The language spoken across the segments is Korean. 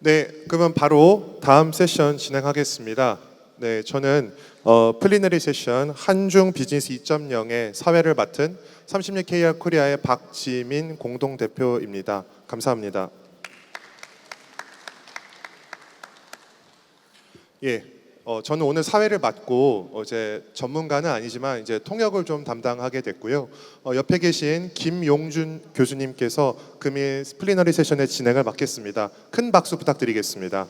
네, 그러면 바로 다음 세션 진행하겠습니다. 네, 저는 플리너리 세션 한중 비즈니스 2.0의 사회를 맡은 36KR 코리아의 박지민 공동대표입니다. 감사합니다. 예, 저는 오늘 사회를 맡고 이제 전문가는 아니지만 이제 통역을 좀 담당하게 됐고요. 옆에 계신 김용준 교수님께서 금일 플리너리 세션의 진행을 맡겠습니다. 큰 박수 부탁드리겠습니다.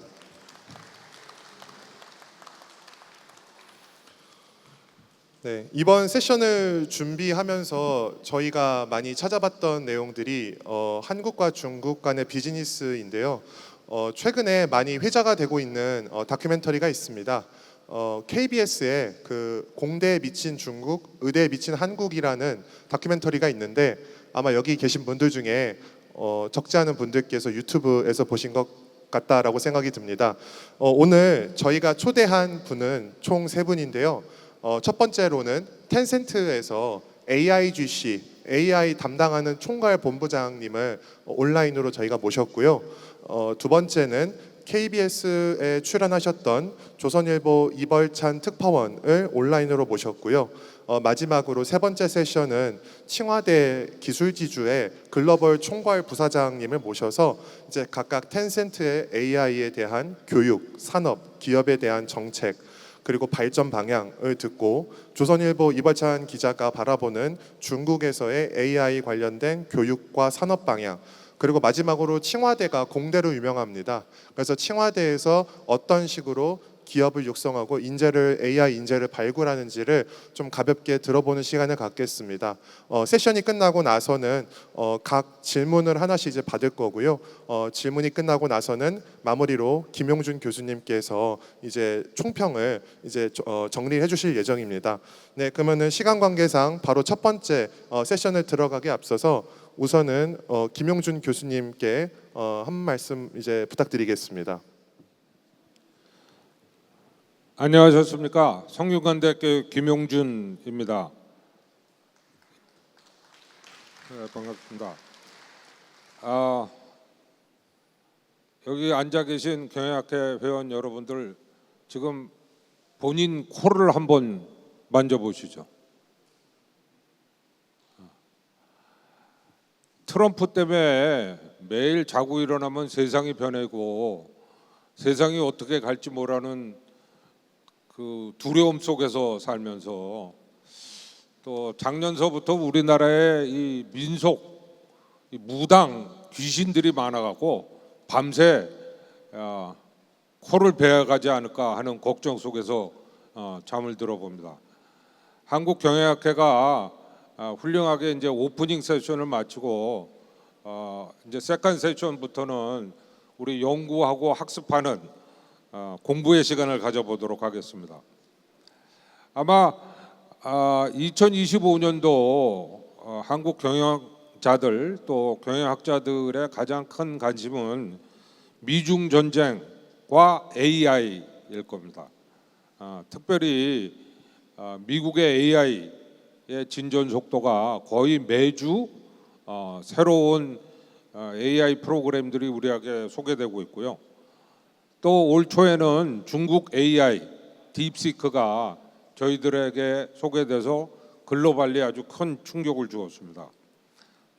네, 이번 세션을 준비하면서 저희가 많이 찾아봤던 내용들이 한국과 중국 간의 비즈니스인데요. 최근에 많이 회자가 되고 있는 다큐멘터리가 있습니다. KBS의 그 공대에 미친 중국, 의대에 미친 한국이라는 다큐멘터리가 있는데 아마 여기 계신 분들 중에 적지 않은 분들께서 유튜브에서 보신 것 같다라고 생각이 듭니다. 오늘 저희가 초대한 분은 총 3분인데요. 첫 번째로는 텐센트에서 AIGC, AI 담당하는 총괄 본부장님을 온라인으로 저희가 모셨고요. 두 번째는 KBS에 출연하셨던 조선일보 이벌찬 특파원을 온라인으로 모셨고요. 마지막으로 세 번째 세션은 칭화대 기술지주의 글로벌 총괄 부사장님을 모셔서 이제 각각 텐센트의 AI에 대한 교육, 산업, 기업에 대한 정책 그리고 발전 방향을 듣고 조선일보 이벌찬 기자가 바라보는 중국에서의 AI 관련된 교육과 산업 방향 그리고 마지막으로 칭화대가 공대로 유명합니다. 그래서 칭화대에서 어떤 식으로 기업을 육성하고 AI 인재를 발굴하는지를 좀 가볍게 들어보는 시간을 갖겠습니다. 세션이 끝나고 나서는 각 질문을 하나씩 이제 받을 거고요. 질문이 끝나고 나서는 마무리로 김용준 교수님께서 이제 총평을 이제 정리해 주실 예정입니다. 네, 그러면은 시간 관계상 바로 첫 번째 세션을 들어가기 앞서서 우선은 김용준 교수님께 한 말씀 이제 부탁드리겠습니다. 안녕하셨습니까? 성균관대학교 김용준입니다. 네, 반갑습니다. 여기 앉아 계신 경영학회 회원 여러분들 지금 본인 코를 한번 만져보시죠. 트럼프 때문에 매일 자고 일어나면 세상이 변하고 세상이 어떻게 갈지 모르는 그 두려움 속에서 살면서 또 작년서부터 우리나라에 이 민속 이 무당 귀신들이 많아갖고 밤새 코를 베어가지 않을까 하는 걱정 속에서 잠을 들어봅니다. 한국경영학회가 훌륭하게 이제 오프닝 세션을 마치고 이제 세컨 세션부터는 우리 연구하고 학습하는 공부의 시간을 가져보도록 하겠습니다. 아마 2025년도 한국 경영자들 또 경영학자들의 가장 큰 관심은 미중 전쟁과 AI일 겁니다. 특별히 미국의 AI의 진전 속도가 거의 매주 새로운 AI 프로그램들이 우리에게 소개되고 있고요. 또 올 초에는 중국 AI 딥시크가 저희들에게 소개돼서 글로벌리 아주 큰 충격을 주었습니다.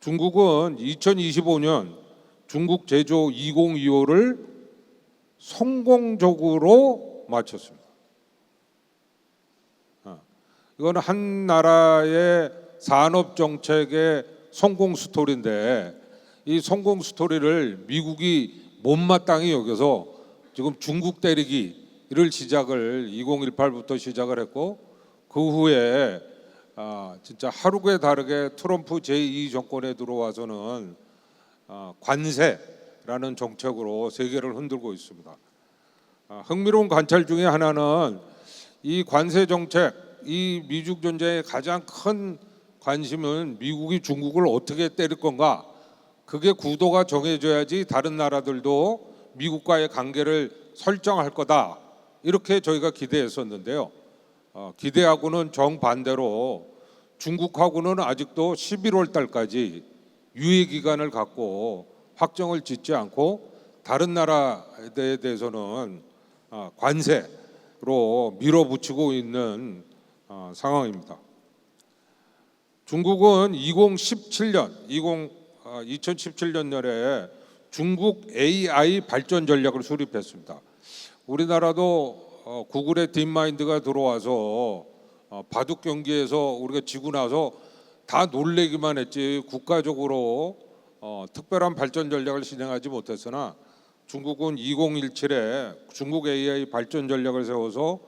중국은 2025년 중국 제조 2025를 성공적으로 마쳤습니다. 이건 한 나라의 산업 정책의 성공 스토리인데 이 성공 스토리를 미국이 못마땅히 여겨서 지금 중국 때리기를 시작을 2018부터 시작을 했고 그 후에 진짜 하루에 다르게 트럼프 제2 정권에 들어와서는 관세라는 정책으로 세계를 흔들고 있습니다. 흥미로운 관찰 중에 하나는 이 관세 정책, 이 미중 전쟁의 가장 큰 관심은 미국이 중국을 어떻게 때릴 건가. 그게 구도가 정해져야지 다른 나라들도 미국과의 관계를 설정할 거다 이렇게 저희가 기대했었는데요. 기대하고는 정반대로 중국하고는 아직도 11월 달까지 유예 기간을 갖고 확정을 짓지 않고 다른 나라에 대해서는 관세로 밀어붙이고 있는 상황입니다. 중국은 2017년에 중국 AI 발전 전략을 수립했습니다. 우리나라도 구글의 딥마인드가 들어와서 바둑 경기에서 우리가 지고 나서 다 놀래기만 했지 국가적으로 특별한 발전 전략을 진행하지 못했으나 중국은 2017에 중국 AI 발전 전략을 세워서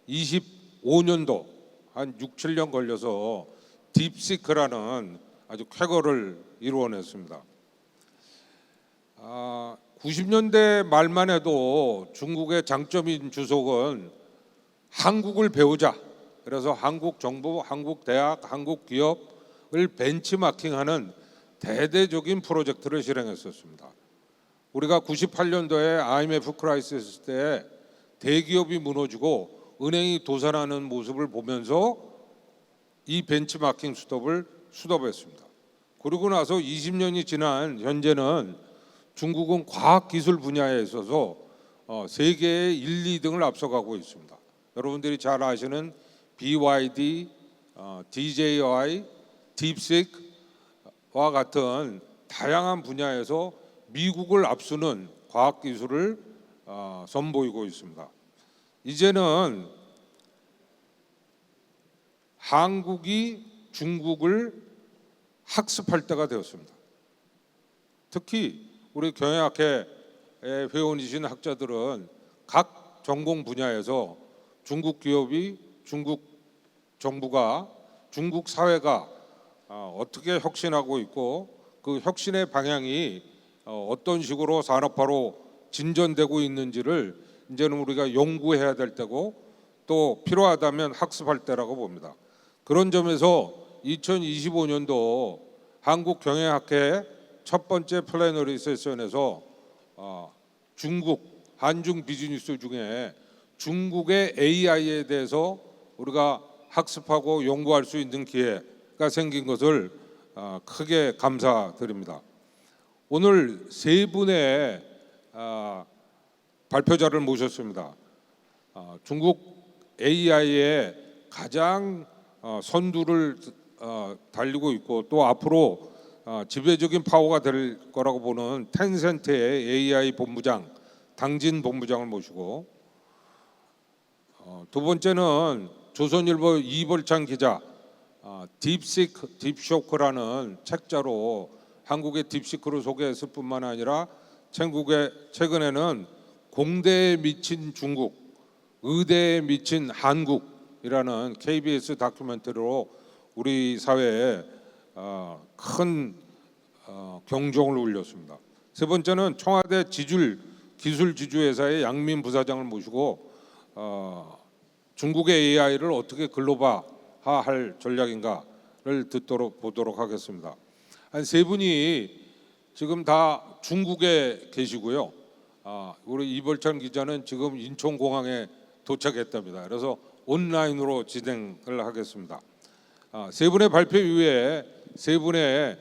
25년도 한 6, 7년 걸려서 딥시크라는 아주 쾌거를 이루어냈습니다. 90년대 말만 해도 중국의 장점인 주석은 한국을 배우자. 그래서 한국 정부, 한국 대학, 한국 기업을 벤치마킹하는 대대적인 프로젝트를 실행했었습니다. 우리가 98년도에 IMF 크라이시스 때 대기업이 무너지고 은행이 도산하는 모습을 보면서 이 벤치마킹 수립했습니다. 그리고 나서 20년이 지난 현재는 중국은 과학기술 분야에 있어서 세계의 1, 2등을 앞서가고 있습니다. 여러분들이 잘 아시는 BYD, DJI, 딥시크와 같은 다양한 분야에서 미국을 앞서는 과학기술을 선보이고 있습니다. 이제는 한국이 중국을 학습할 때가 되었습니다. 특히 우리 경영학회 회원이신 학자들은 각 전공 분야에서 중국 기업이, 중국 정부가, 중국 사회가 어떻게 혁신하고 있고 그 혁신의 방향이 어떤 식으로 산업화로 진전되고 있는지를 이제는 우리가 연구해야 될 때고 또 필요하다면 학습할 때라고 봅니다. 그런 점에서 2025년도 한국경영학회 첫 번째 플래너리 세션에서 중국, 한중 비즈니스 중에 중국의 AI에 대해서 우리가 학습하고 연구할 수 있는 기회가 생긴 것을 크게 감사드립니다. 오늘 세 분의 발표자를 모셨습니다. 중국 AI의 가장 선두를 달리고 있고 또 앞으로 지배적인 파워가 될 거라고 보는 텐센트의 AI 본부장 당진 본부장을 모시고 두 번째는 조선일보 이벌찬 기자 딥쇼크라는 책자로 한국의 딥시크를 소개했을 뿐만 아니라 최근에는 공대에 미친 중국, 의대에 미친 한국이라는 KBS 다큐멘터리로 우리 사회에 큰 경종을 울렸습니다. 세 번째는 청와대 기술지주회사의 양민 부사장을 모시고 중국의 AI를 어떻게 글로벌화할 전략인가를 보도록 하겠습니다. 한 세 분이 지금 다 중국에 계시고요. 우리 이벌찬 기자는 지금 인천공항에 도착했답니다. 그래서 온라인으로 진행을 하겠습니다. 세 분의 발표 이후에 세 분의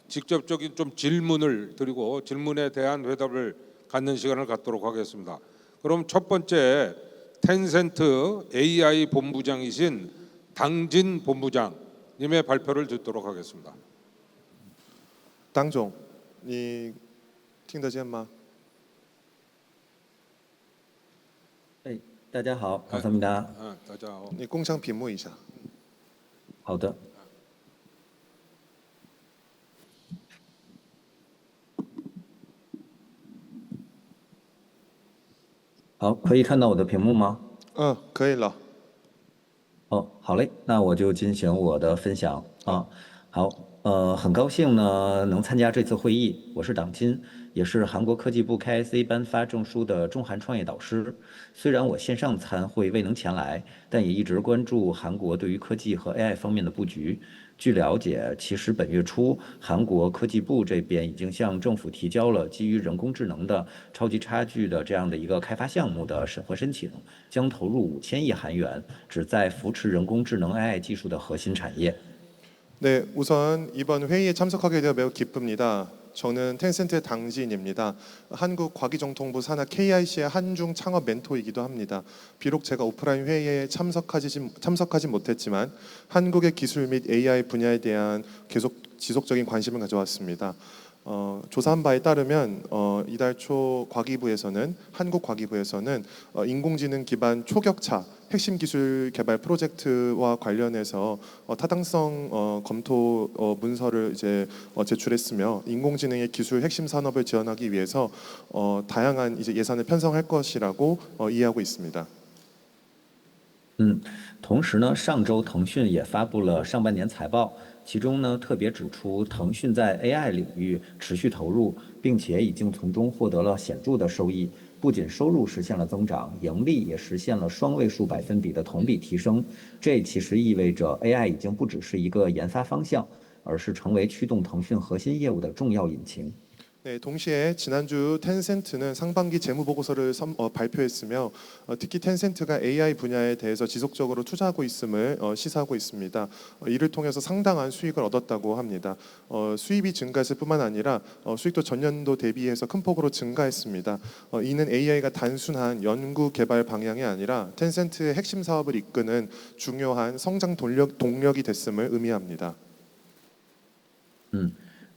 직접적인 좀 질문을 드리고 질문에 대한 회답을 갖는 시간을 갖도록 하겠습니다. 그럼 첫 번째 텐센트 AI 본부장이신 당진 본부장님의 발표를 듣도록 하겠습니다. 当总，你听得见吗？大家好，감사합니다。大家好。你共享屏幕一下。好的。好，可以看到我的屏幕吗？可以了。好嘞，那我就进行我的分享啊。好，很高兴呢能参加这次会议，我是党金，也是韩国科技部 KIC 颁发证书的中韩创业导师。虽然我线上参会未能前来，但也一直关注韩国对于科技和 AI 方面的布局。据了解，其实本月初，韩国科技部这边已经向政府提交了基于人工智能的超级差距的这样的一个开发项目的审核申请，将投入5000亿韩元，旨在扶持人工智能 AI 技术的核心产业。 네, 우선 이번 회의에 참석하게 되어 매우 기쁩니다. 저는 텐센트의 당진입니다. 한국과기정통부 산하 KIC의 한중 창업 멘토이기도 합니다. 비록 제가 오프라인 회의에 참석하지 못했지만 한국의 기술 및 AI 분야에 대한 지속적인 관심을 가져왔습니다. 조사한 바에 따르면 이달 초 한국 과기부에서는 인공지능 기반 초격차 핵심 기술 개발 프로젝트와 관련해서 타당성 검토 문서를 이제 제출했으며 인공지능의 기술 핵심 산업을 지원하기 위해서 다양한 이제 예산을 편성할 것이라고 이해하고 있습니다. 同时呢，上周腾讯也发布了上半年财报，其中呢特别指出，腾讯在 AI 领域持续投入，并且已经从中获得了显著的收益。不仅收入实现了增长，盈利也实现了双位数百分比的同比提升。这其实意味着 AI 已经不只是一个研发方向，而是成为驱动腾讯核心业务的重要引擎。 네, 동시에 지난주 텐센트는 상반기 재무 보고서를 발표했으며 특히 텐센트가 AI 분야에 대해서 지속적으로 투자하고 있음을 시사하고 있습니다. 이를 통해서 상당한 수익을 얻었다고 합니다. 수입이 증가했을 뿐만 아니라 수익도 전년도 대비해서 큰 폭으로 증가했습니다. 이는 AI가 단순한 연구 개발 방향이 아니라 텐센트의 핵심 사업을 이끄는 중요한 성장 동력이 됐음을 의미합니다.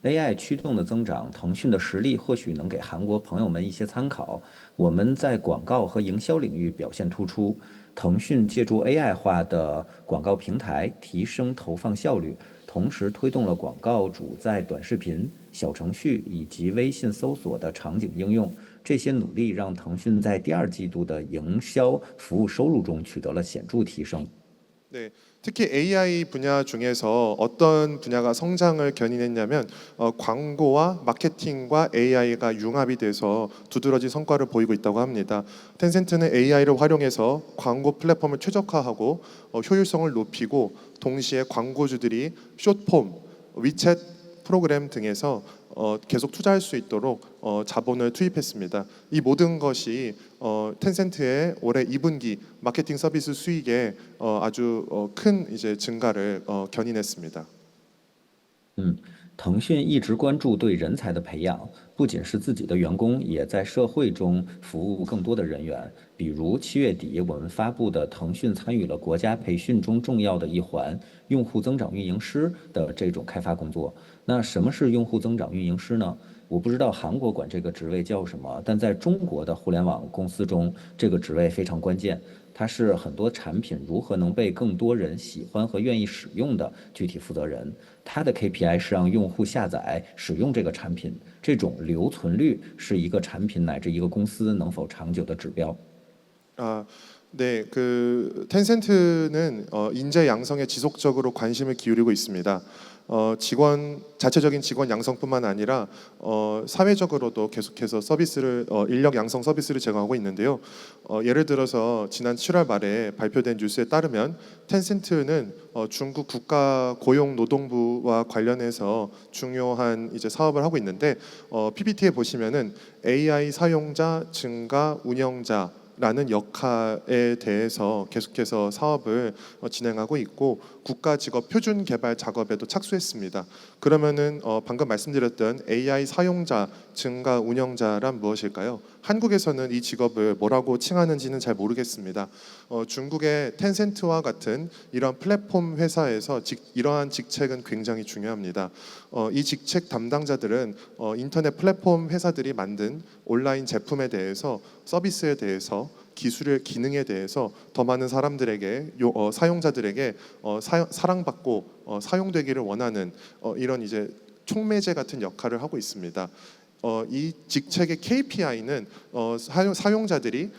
AI 驱动的增长，腾讯的实力或许能给韩国朋友们一些参考。我们在广告和营销领域表现突出，腾讯借助 AI 化的广告平台提升投放效率，同时推动了广告主在短视频、小程序以及微信搜索的场景应用。这些努力让腾讯在第二季度的营销服务收入中取得了显著提升。 네, 특히 AI 분야 중에서 어떤 분야가 성장을 견인했냐면 광고와 마케팅과 AI가 융합이 돼서 두드러진 성과를 보이고 있다고 합니다. 텐센트는 AI를 활용해서 광고 플랫폼을 최적화하고 효율성을 높이고 동시에 광고주들이 숏폼, 위챗 프로그램 등에서 계속 투자할 수 있도록 자본을 투입했습니다. 이 모든 것이 텐센트의 올해 2분기 마케팅 서비스 수익에 아주 큰 이제 증가를 견인했습니다. 腾讯一直关注对人才的培养，不仅是自己的员工，也在社会中服务更多的人员。比如7月底我们发布的腾讯参与了国家培训中重要的一环——用户增长运营师的这种开发工作。那什么是用户增长运营师呢？我不知道韩国管这个职位叫什么，但在中国的互联网公司中，这个职位非常关键。它是很多产品如何能被更多人喜欢和愿意使用的具体负责人。它的 KPI 是让用户下载、使用这个产品，这种留存率是一个产品乃至一个公司能否长久的指标。 네, 텐센트는 인재 양성에 지속적으로 관심을 기울이고 있습니다. 자체적인 직원 양성뿐만 아니라 사회적으로도 계속해서 인력 양성 서비스를 제공하고 있는데요. 예를 들어서 지난 7월 말에 발표된 뉴스에 따르면 텐센트는 중국 국가고용노동부와 관련해서 중요한 이제 사업을 하고 있는데 PPT에 보시면은 AI 사용자 증가 운영자 라는 역할에 대해서 계속해서 사업을 진행하고 있고 국가 직업 표준 개발 작업에도 착수했습니다. 그러면은 방금 말씀드렸던 AI 사용자 증가 운영자란 무엇일까요? 한국에서는 이 직업을 뭐라고 칭하는지는 잘 모르겠습니다. 중국의 텐센트와 같은 이런 플랫폼 회사에서 이러한 직책은 굉장히 중요합니다. 이 직책 담당자들은 인터넷 플랫폼 회사들이 만든 온라인 제품에 대해서 서비스에 대해서 기능에 대해서 더 많은 사람들에게 사용자들에게 사랑받고 사용되기를 원하는 이런 이제 촉매제 같은 역할을 하고 있습니다. 이 직책의 KPI는 사용자들이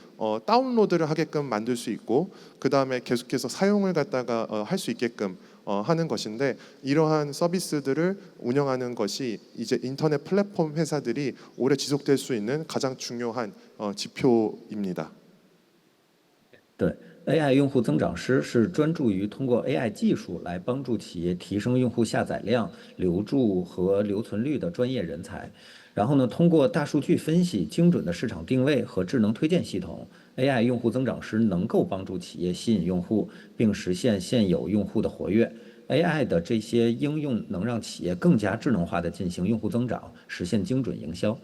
다운로드를 하게끔 만들 수 있고 그 다음에 계속해서 사용을 갖다가 할 수 있게끔 하는 것인데 이러한 서비스들을 운영하는 것이 이제 인터넷 플랫폼 회사들이 오래 지속될 수 있는 가장 중요한 지표입니다. 对，AI 用户增长师是专注于通过 AI 技术来帮助企业提升用户下载量、留住和留存率的专业人才。然后呢，通过大数据分析、精准的市场定位和智能推荐系统，AI 用户增长师能够帮助企业吸引用户，并实现现有用户的活跃。AI 的这些应用能让企业更加智能化的进行用户增长，实现精准营销。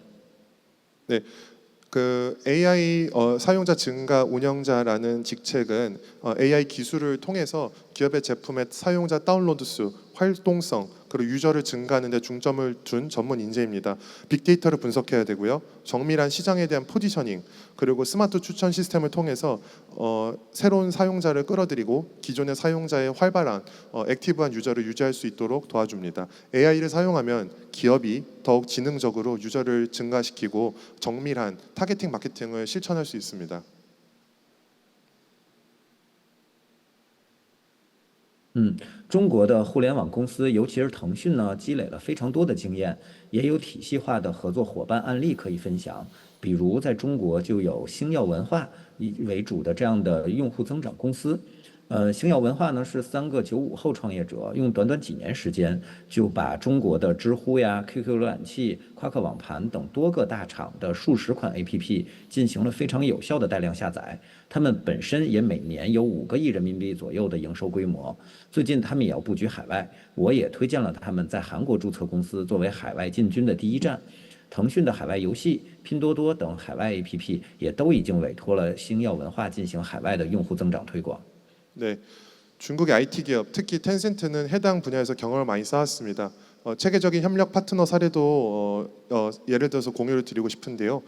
네, 그 AI 사용자 증가 운영자라는 직책은 AI 기술을 통해서 기업의 제품의 사용자 다운로드 수, 활동성, 그리고 유저를 증가하는 데 중점을 둔 전문 인재입니다. 빅데이터를 분석해야 되고요. 정밀한 시장에 대한 포지셔닝, 그리고 스마트 추천 시스템을 통해서 새로운 사용자를 끌어들이고 기존의 사용자의 활발한 액티브한 유저를 유지할 수 있도록 도와줍니다. AI를 사용하면 기업이 더욱 지능적으로 유저를 증가시키고 정밀한 타겟팅 마케팅을 실천할 수 있습니다. 中国的互联网公司，尤其是腾讯呢，积累了非常多的经验，也有体系化的合作伙伴案例可以分享。比如在中国就有星耀文化以为主的这样的用户增长公司。星耀文化呢是3个95后创业者，用短短几年时间就把中国的知乎呀、QQ 浏览器、夸克网盘等多个大厂的数十款 APP 进行了非常有效的带量下载。他们本身也每年有5个亿人民币左右的营收规模。最近他们也要布局海外，我也推荐了他们在韩国注册公司作为海外进军的第一站。腾讯的海外游戏、拼多多等海外 APP 也都已经委托了星耀文化进行海外的用户增长推广。 네, 중국의 IT 기업, 특히 텐센트는 해당 분야에서 경험을 많이 쌓았습니다. 체계적인 협력 파트너 사례도 예를 들어서 공유를 드리고 싶은데요.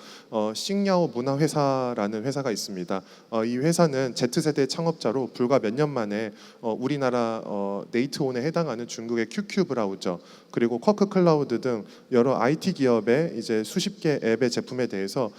싱야오 문화회사라는 회사가 있습니다. 이 회사는 Z세대 창업자로 불과 몇 년 만에 우리나라 네이트온에 해당하는 중국의 QQ 브라우저 그리고 쿼크 클라우드 등 여러 IT 기업의 이제 수십 개 앱의 제품에 대해서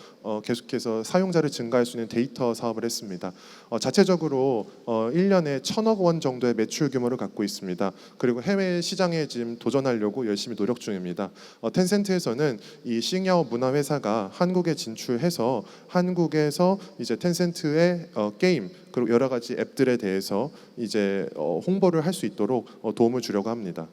계속해서 사용자를 증가할 수 있는 데이터 사업을 했습니다. 자체적으로 1년에 1,000억 원 정도의 매출 규모를 갖고 있습니다. 그리고 해외 시장에 지금 도전하려고 열심히 노력 중입니다. 텐센트에서는 이 싱야오 문화회사가 한국에 진출해서 한국에서 이제 텐센트의 게임 그리고 여러 가지 앱들에 대해서 이제 홍보를 할 수 있도록 도움을 주려고 합니다.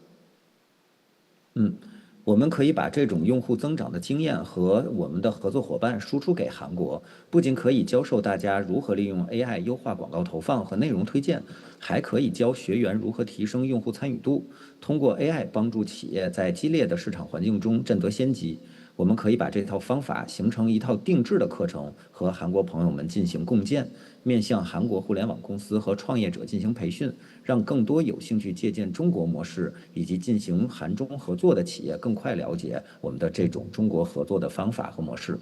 我们可以把这种用户增长的经验和我们的合作伙伴输出给韩国，不仅可以教授大家如何利用 AI 优化广告投放和内容推荐，还可以教学员如何提升用户参与度，通过 AI 帮助企业在激烈的市场环境中占得先机。我们可以把这套方法形成一套定制的课程，和韩国朋友们进行共建，面向韩国互联网公司和创业者进行培训，让更多有兴趣借鉴中国模式以及进行韩中合作的企业更快了解我们的这种中国合作的方法和模式。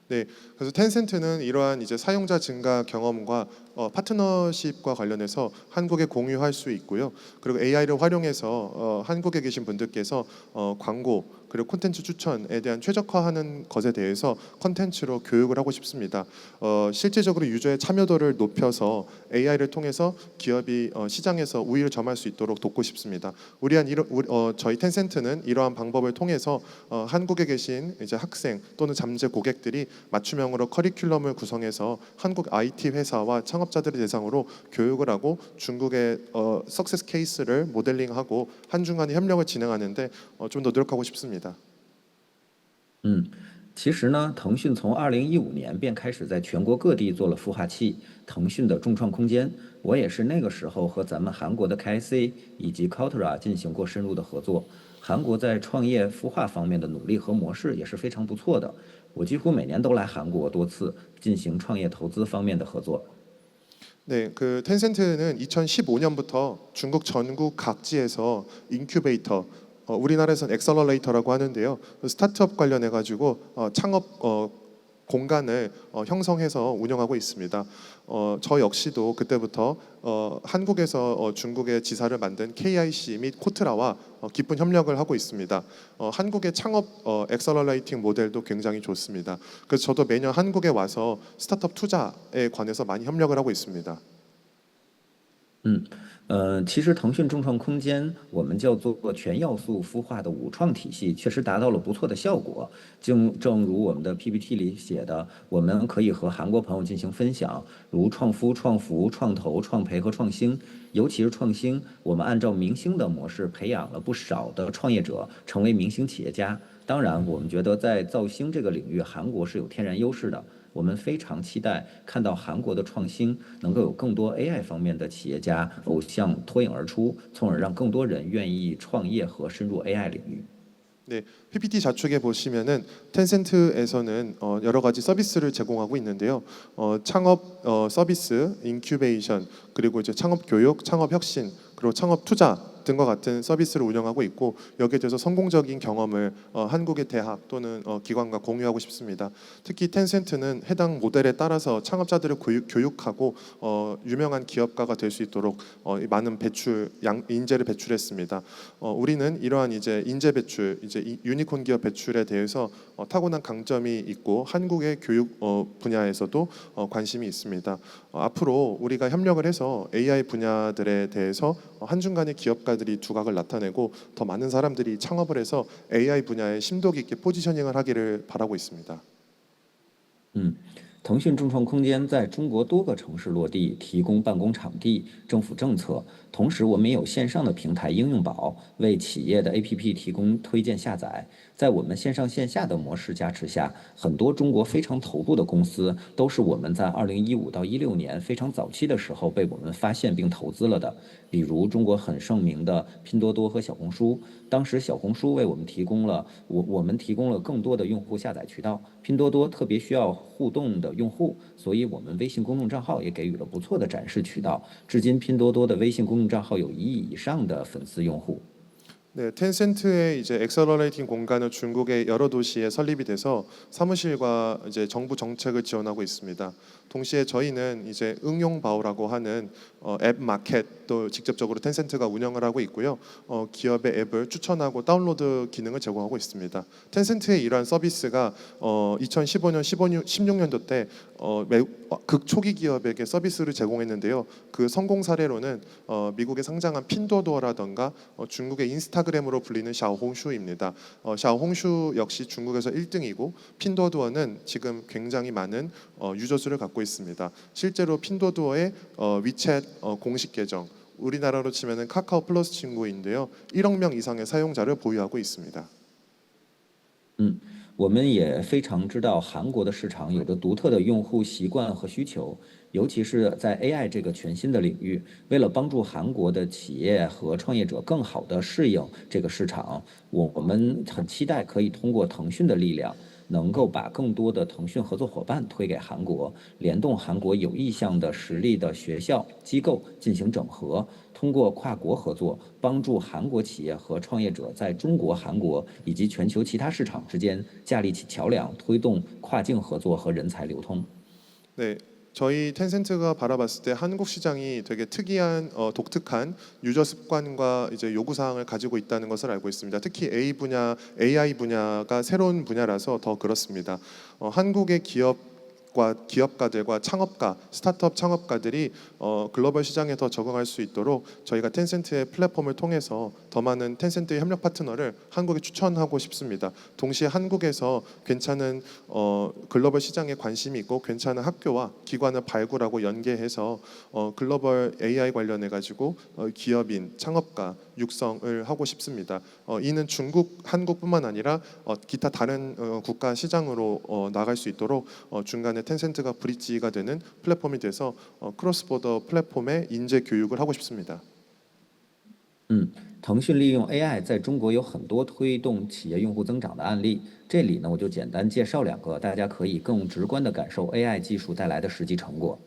네, 그래서 텐센트는 이러한 이제 사용자 증가 경험과 파트너십과 관련해서 한국에 공유할 수 있고요. 그리고 AI를 활용해서 한국에 계신 분들께서 광고 그리고 콘텐츠 추천에 대한 최적화하는 것에 대해서 콘텐츠로 교육을 하고 싶습니다. 실제적으로 유저의 참여도를 높여서 AI를 통해서 기업이 시장에서 우위를 점할 수 있도록 돕고 싶습니다. 저희 텐센트는 이러한 방법을 통해서 한국에 계신 이제 학생 또는 잠재 고객들이 맞춤형으로 커리큘럼을 구성해서 한국 IT 회사와 창업자들을 대상으로 교육을 하고 중국의 석세스 케이스를 모델링하고 한중 간의 협력을 진행하는데 좀 더 노력하고 싶습니다. 其实呢，腾讯从2015年便开始在全国各地做了孵化器，腾讯的众创空间。我也是那个时候和咱们韩国的 KIC 以及 Kaltura 进行过深入的合作。韩国在创业孵化方面的努力和模式也是非常不错的。我几乎每年都来韩国多次进行创业投资方面的合作。 네, 그 텐센트는 2015년부터 중국 전국 각지에서 인큐베이터, 우리나라에서는 엑셀러레이터라고 하는데요. 스타트업 관련해 가지고 창업 공간을 형성해서 운영하고 있습니다. 저 역시도 그때부터 한국에서 중국의 지사를 만든 KIC 및 코트라와 깊은 협력을 하고 있습니다. 한국의 창업 엑셀러레이팅 모델도 굉장히 좋습니다. 그래서 저도 매년 한국에 와서 스타트업 투자에 관해서 많이 협력을 하고 있습니다. 其实腾讯众创空间我们叫做全要素孵化的5创体系，确实达到了不错的效果。正如我们的 PPT 里写的，我们可以和韩国朋友进行分享，如创孵、创服、创投、创培和创新。尤其是创新，我们按照明星的模式培养了不少的创业者，成为明星企业家。当然，我们觉得在造星这个领域，韩国是有天然优势的。我们非常期待看到韩国的创新能够有更多 AI 方面的企业家偶像脱颖而出，从而让更多人愿意创业和深入 AI 领域。 네, PPT 좌측에 보시면은 텐센트에서는 여러 가지 서비스를 제공하고 있는데요. 창업 서비스, 인큐베이션, 그리고 이제 창업 교육, 창업 혁신, 그리고 창업 투자 등과 같은 서비스를 운영하고 있고 여기에 대해서 성공적인 경험을 한국의 대학 또는 기관과 공유하고 싶습니다. 특히 텐센트는 해당 모델에 따라서 창업자들을 교육하고 유명한 기업가가 될 수 있도록 많은 인재를 배출했습니다. 우리는 이러한 이제 인재 배출, 이제 유니콘 기업 배출에 대해서 타고난 강점이 있고 한국의 교육 분야에서도 관심이 있습니다. 앞으로 우리가 협력을 해서 AI 분야들에 대해서 한중간의 기업가들이 두각을 나타내고 더 많은 사람들이 창업을 해서 AI 분야에 심도 깊게 포지셔닝을 하기를 바라고 있습니다. 腾讯众创空间在中国多个城市落地，提供办公场地、政府政策。同时，我们也有线上的平台应用宝，为企业的 APP 提供推荐下载。在我们线上线下的模式加持下，很多中国非常头部的公司都是我们在2015到16年非常早期的时候被我们发现并投资了的。比如中国很盛名的拼多多和小红书，当时小红书为我们提供了更多的用户下载渠道，拼多多特别需要互动的用户，所以我们微信公众账号也给予了不错的展示渠道。至今，拼多多的微信公众账号有1亿以上的粉丝用户。 네, 텐센트의 이제 엑셀러레이팅 공간은 중국의 여러 도시에 설립이 돼서 사무실과 이제 정부 정책을 지원하고 있습니다. 동시에 저희는 이제 응용바오라고 하는 앱 마켓도 직접적으로 텐센트가 운영을 하고 있고요. 기업의 앱을 추천하고 다운로드 기능을 제공하고 있습니다. 텐센트의 이러한 서비스가 2015년, 16년도 때 극초기 기업에게 서비스를 제공했는데요. 그 성공 사례로는 미국에 상장한 핀도도어라던가 중국의 인스타그램으로 불리는 샤오홍슈입니다. 샤오홍슈 역시 중국에서 1등이고 핀도도어는 지금 굉장히 많은 유저 수를 갖고 있습니다. 실제로 핀도도어의 위챗 공식 계정 우리나라로 치면은 카카오 플러스 친구인데요. 1억 명 이상의 사용자를 보유하고 있습니다. 我们也非常知道韩国的市场有着独特的用户习惯和需求，尤其是在 AI 这个全新的领域。为了帮助韩国的企业和创业者更好地适应这个市场，我们很期待可以通过腾讯的力量，能够把更多的腾讯合作伙伴推给韩国，联动韩国有意向的实力的学校机构进行整合。 通过跨国合作，帮助韩国企业和创业者在中国、韩国以及全球其他市场之间架立起桥梁，推动跨境合作和人才流通。 네, 저희 텐센트가 바라봤을 때 한국 시장이 되게 특이한 독특한 유저 습관과 이제 요구 사항을 가지고 있다는 것을 알고 있습니다. 특히 AI 분야가 새로운 분야라서 더 그렇습니다. 한국의 기업가들과 창업가, 스타트업 창업가들이 글로벌 시장에 더 적응할 수 있도록 저희가 텐센트의 플랫폼을 통해서 더 많은 텐센트의 협력 파트너를 한국에 추천하고 싶습니다. 동시에 한국에서 괜찮은 글로벌 시장에 관심이 있고 괜찮은 학교와 기관을 발굴하고 연계해서 글로벌 AI 관련해 가지고 기업인, 창업가 육성을 하고 싶습니다. 이는 중국, 한국뿐만 아니라 기타 다른 국가 시장으로 나갈 수 있도록 중간에 텐센트가 브릿지가 되는 플랫폼이 돼서 크로스보더 플랫폼의 인재 교육을 하고 싶습니다. 腾讯利用 AI 在中国有很多推动企业用户增长的案例，这里呢我就简单介绍2个，大家可以更直观地感受 AI 技术带来的实际成果。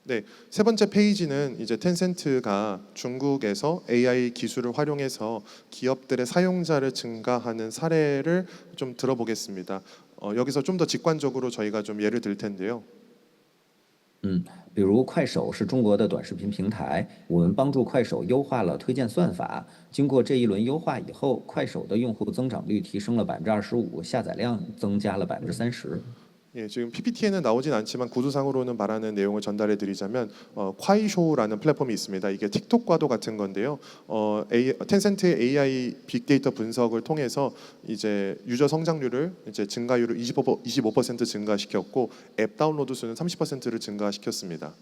네, 세 번째 페이지는 이제 텐센트가 중국에서 AI 기술을 활용해서 기업들의 사용자를 증가하는 사례를 좀 들어보겠습니다. 여기서 좀 더 직관적으로 저희가 좀 예를 들 텐데요. 比如快手是中国的短视频平台，我们帮助快手优化了推荐算法。经过这一轮优化以后，快手的用户增长率提升了25%，下载量增加了30%。 예, 지금 PPT에는 나오진 않지만 구두상으로는 말하는 내용을 전달해 드리자면 콰이쇼라는 플랫폼이 있습니다. 이게 틱톡과도 같은 건데요. 텐센트의 AI 빅데이터 분석을 통해서 이제 유저 성장률을 이제 증가율을 25% 증가시켰고 앱 다운로드 수는 30%를 증가시켰습니다.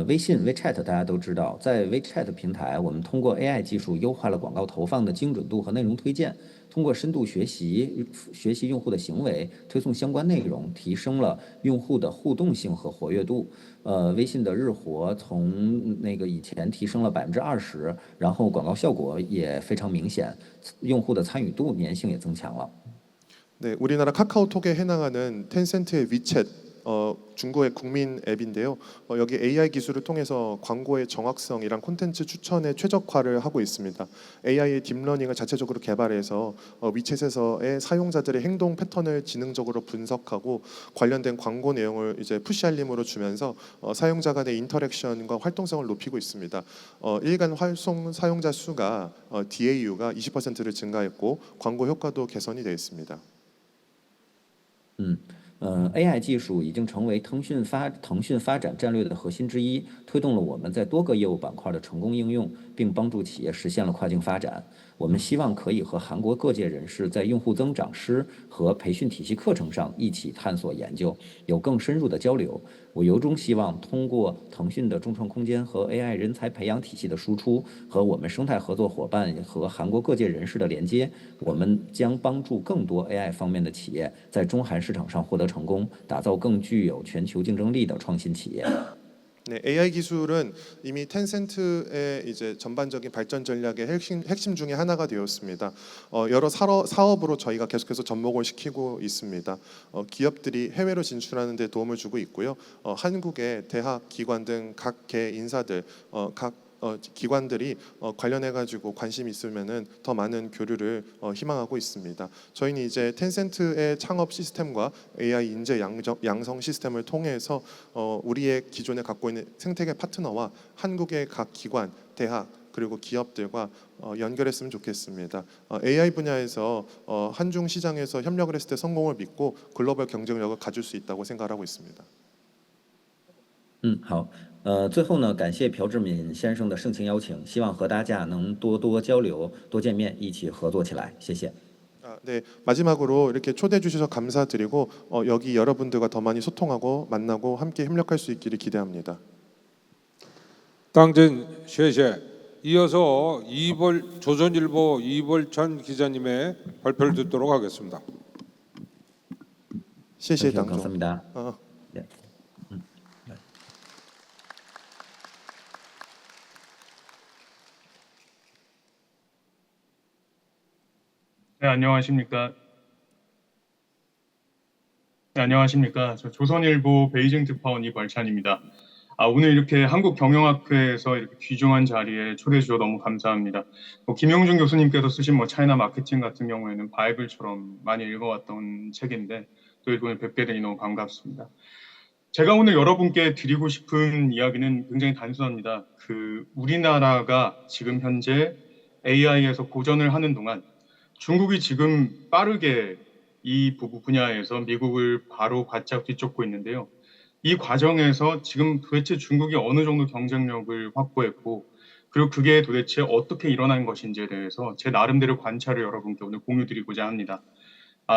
微信 WeChat 大家都知道，在 WeChat 平台，我们通过 AI 技术优化了广告投放的精准度和内容推荐，通过深度学习用户的行为，推送相关内容，提升了用户的互动性和活跃度。微信的日活从那个以前提升了20%，然后广告效果也非常明显，用户的参与度粘性也增强了。 네, 우리나라 카카오톡에 해당하는 텐센트의 위챗, 중국의 국민 앱인데요. 여기 AI 기술을 통해서 광고의 정확성이랑 콘텐츠 추천에 최적화를 하고 있습니다. AI의 딥러닝을 자체적으로 개발해서 위챗에서의 사용자들의 행동 패턴을 지능적으로 분석하고 관련된 광고 내용을 이제 푸시 알림으로 주면서 사용자 간의 인터랙션과 활동성을 높이고 있습니다. 일간 활성 사용자 수가 DAU가 20%를 증가했고 광고 효과도 개선이 되어 있습니다. AI 技术已经成为腾讯发展战略的核心之一，推动了我们在多个业务板块的成功应用，并帮助企业实现了跨境发展。我们希望可以和韩国各界人士在用户增长师和培训体系课程上一起探索研究，有更深入的交流。我由衷希望通过腾讯的众创空间和 AI 人才培养体系的输出，和我们生态合作伙伴和韩国各界人士的连接，我们将帮助更多 AI 方面的企业在中韩市场上获得成功，打造更具有全球竞争力的创新企业。 네, AI 기술은 이미 텐센트의 이제 전반적인 발전 전략의 핵심 중에 하나가 되었습니다. 여러 사업으로 저희가 계속해서 접목을 시키고 있습니다. 기업들이 해외로 진출하는 데 도움을 주고 있고요. 한국의 대학, 기관 등 각 개 인사들, 각 기관들이 관련해 가지고 관심 있으면은 더 많은 교류를 희망하고 있습니다. 저희는 이제 텐센트의 창업 시스템과 AI 인재 양성 시스템을 통해서 우리의 기존에 갖고 있는 생태계 파트너와 한국의 각 기관, 대학 그리고 기업들과 연결했으면 좋겠습니다. AI 분야에서 한중 시장에서 협력을 했을 때 성공을 믿고 글로벌 경쟁력을 가질 수 있다고 생각하고 있습니다. 好，最后呢，感谢朴志敏先生的盛情邀请，希望和大家能多多交流、多见面，一起合作起来。谢谢。 네, 마지막으로 이렇게 초대해 주셔서 감사드리고 여기 여러분들과 더 많이 소통하고 만나고 함께 협력할 수 있기를 기대합니다. 당진 쉐쉐. 이어서 조선일보 이벌찬 기자님의 발표를 듣도록 하겠습니다. 谢谢党总。 감사합니다. 네. 네, 안녕하십니까. 네, 안녕하십니까. 저 조선일보 베이징 특파원 이벌찬입니다. 오늘 이렇게 한국경영학회에서 이렇게 귀중한 자리에 초대해 주셔서 너무 감사합니다. 김용준 교수님께서 쓰신 차이나 마케팅 같은 경우에는 바이블처럼 많이 읽어왔던 책인데 또 이번에 뵙게 되니 너무 반갑습니다. 제가 오늘 여러분께 드리고 싶은 이야기는 굉장히 단순합니다. 우리나라가 지금 현재 AI에서 고전을 하는 동안 중국이 지금 빠르게 이 분야에서 미국을 바로 바짝 뒤쫓고 있는데요. 이 과정에서 지금 도대체 중국이 어느 정도 경쟁력을 확보했고 그리고 그게 도대체 어떻게 일어난 것인지에 대해서 제 나름대로 관찰을 여러분께 오늘 공유드리고자 합니다.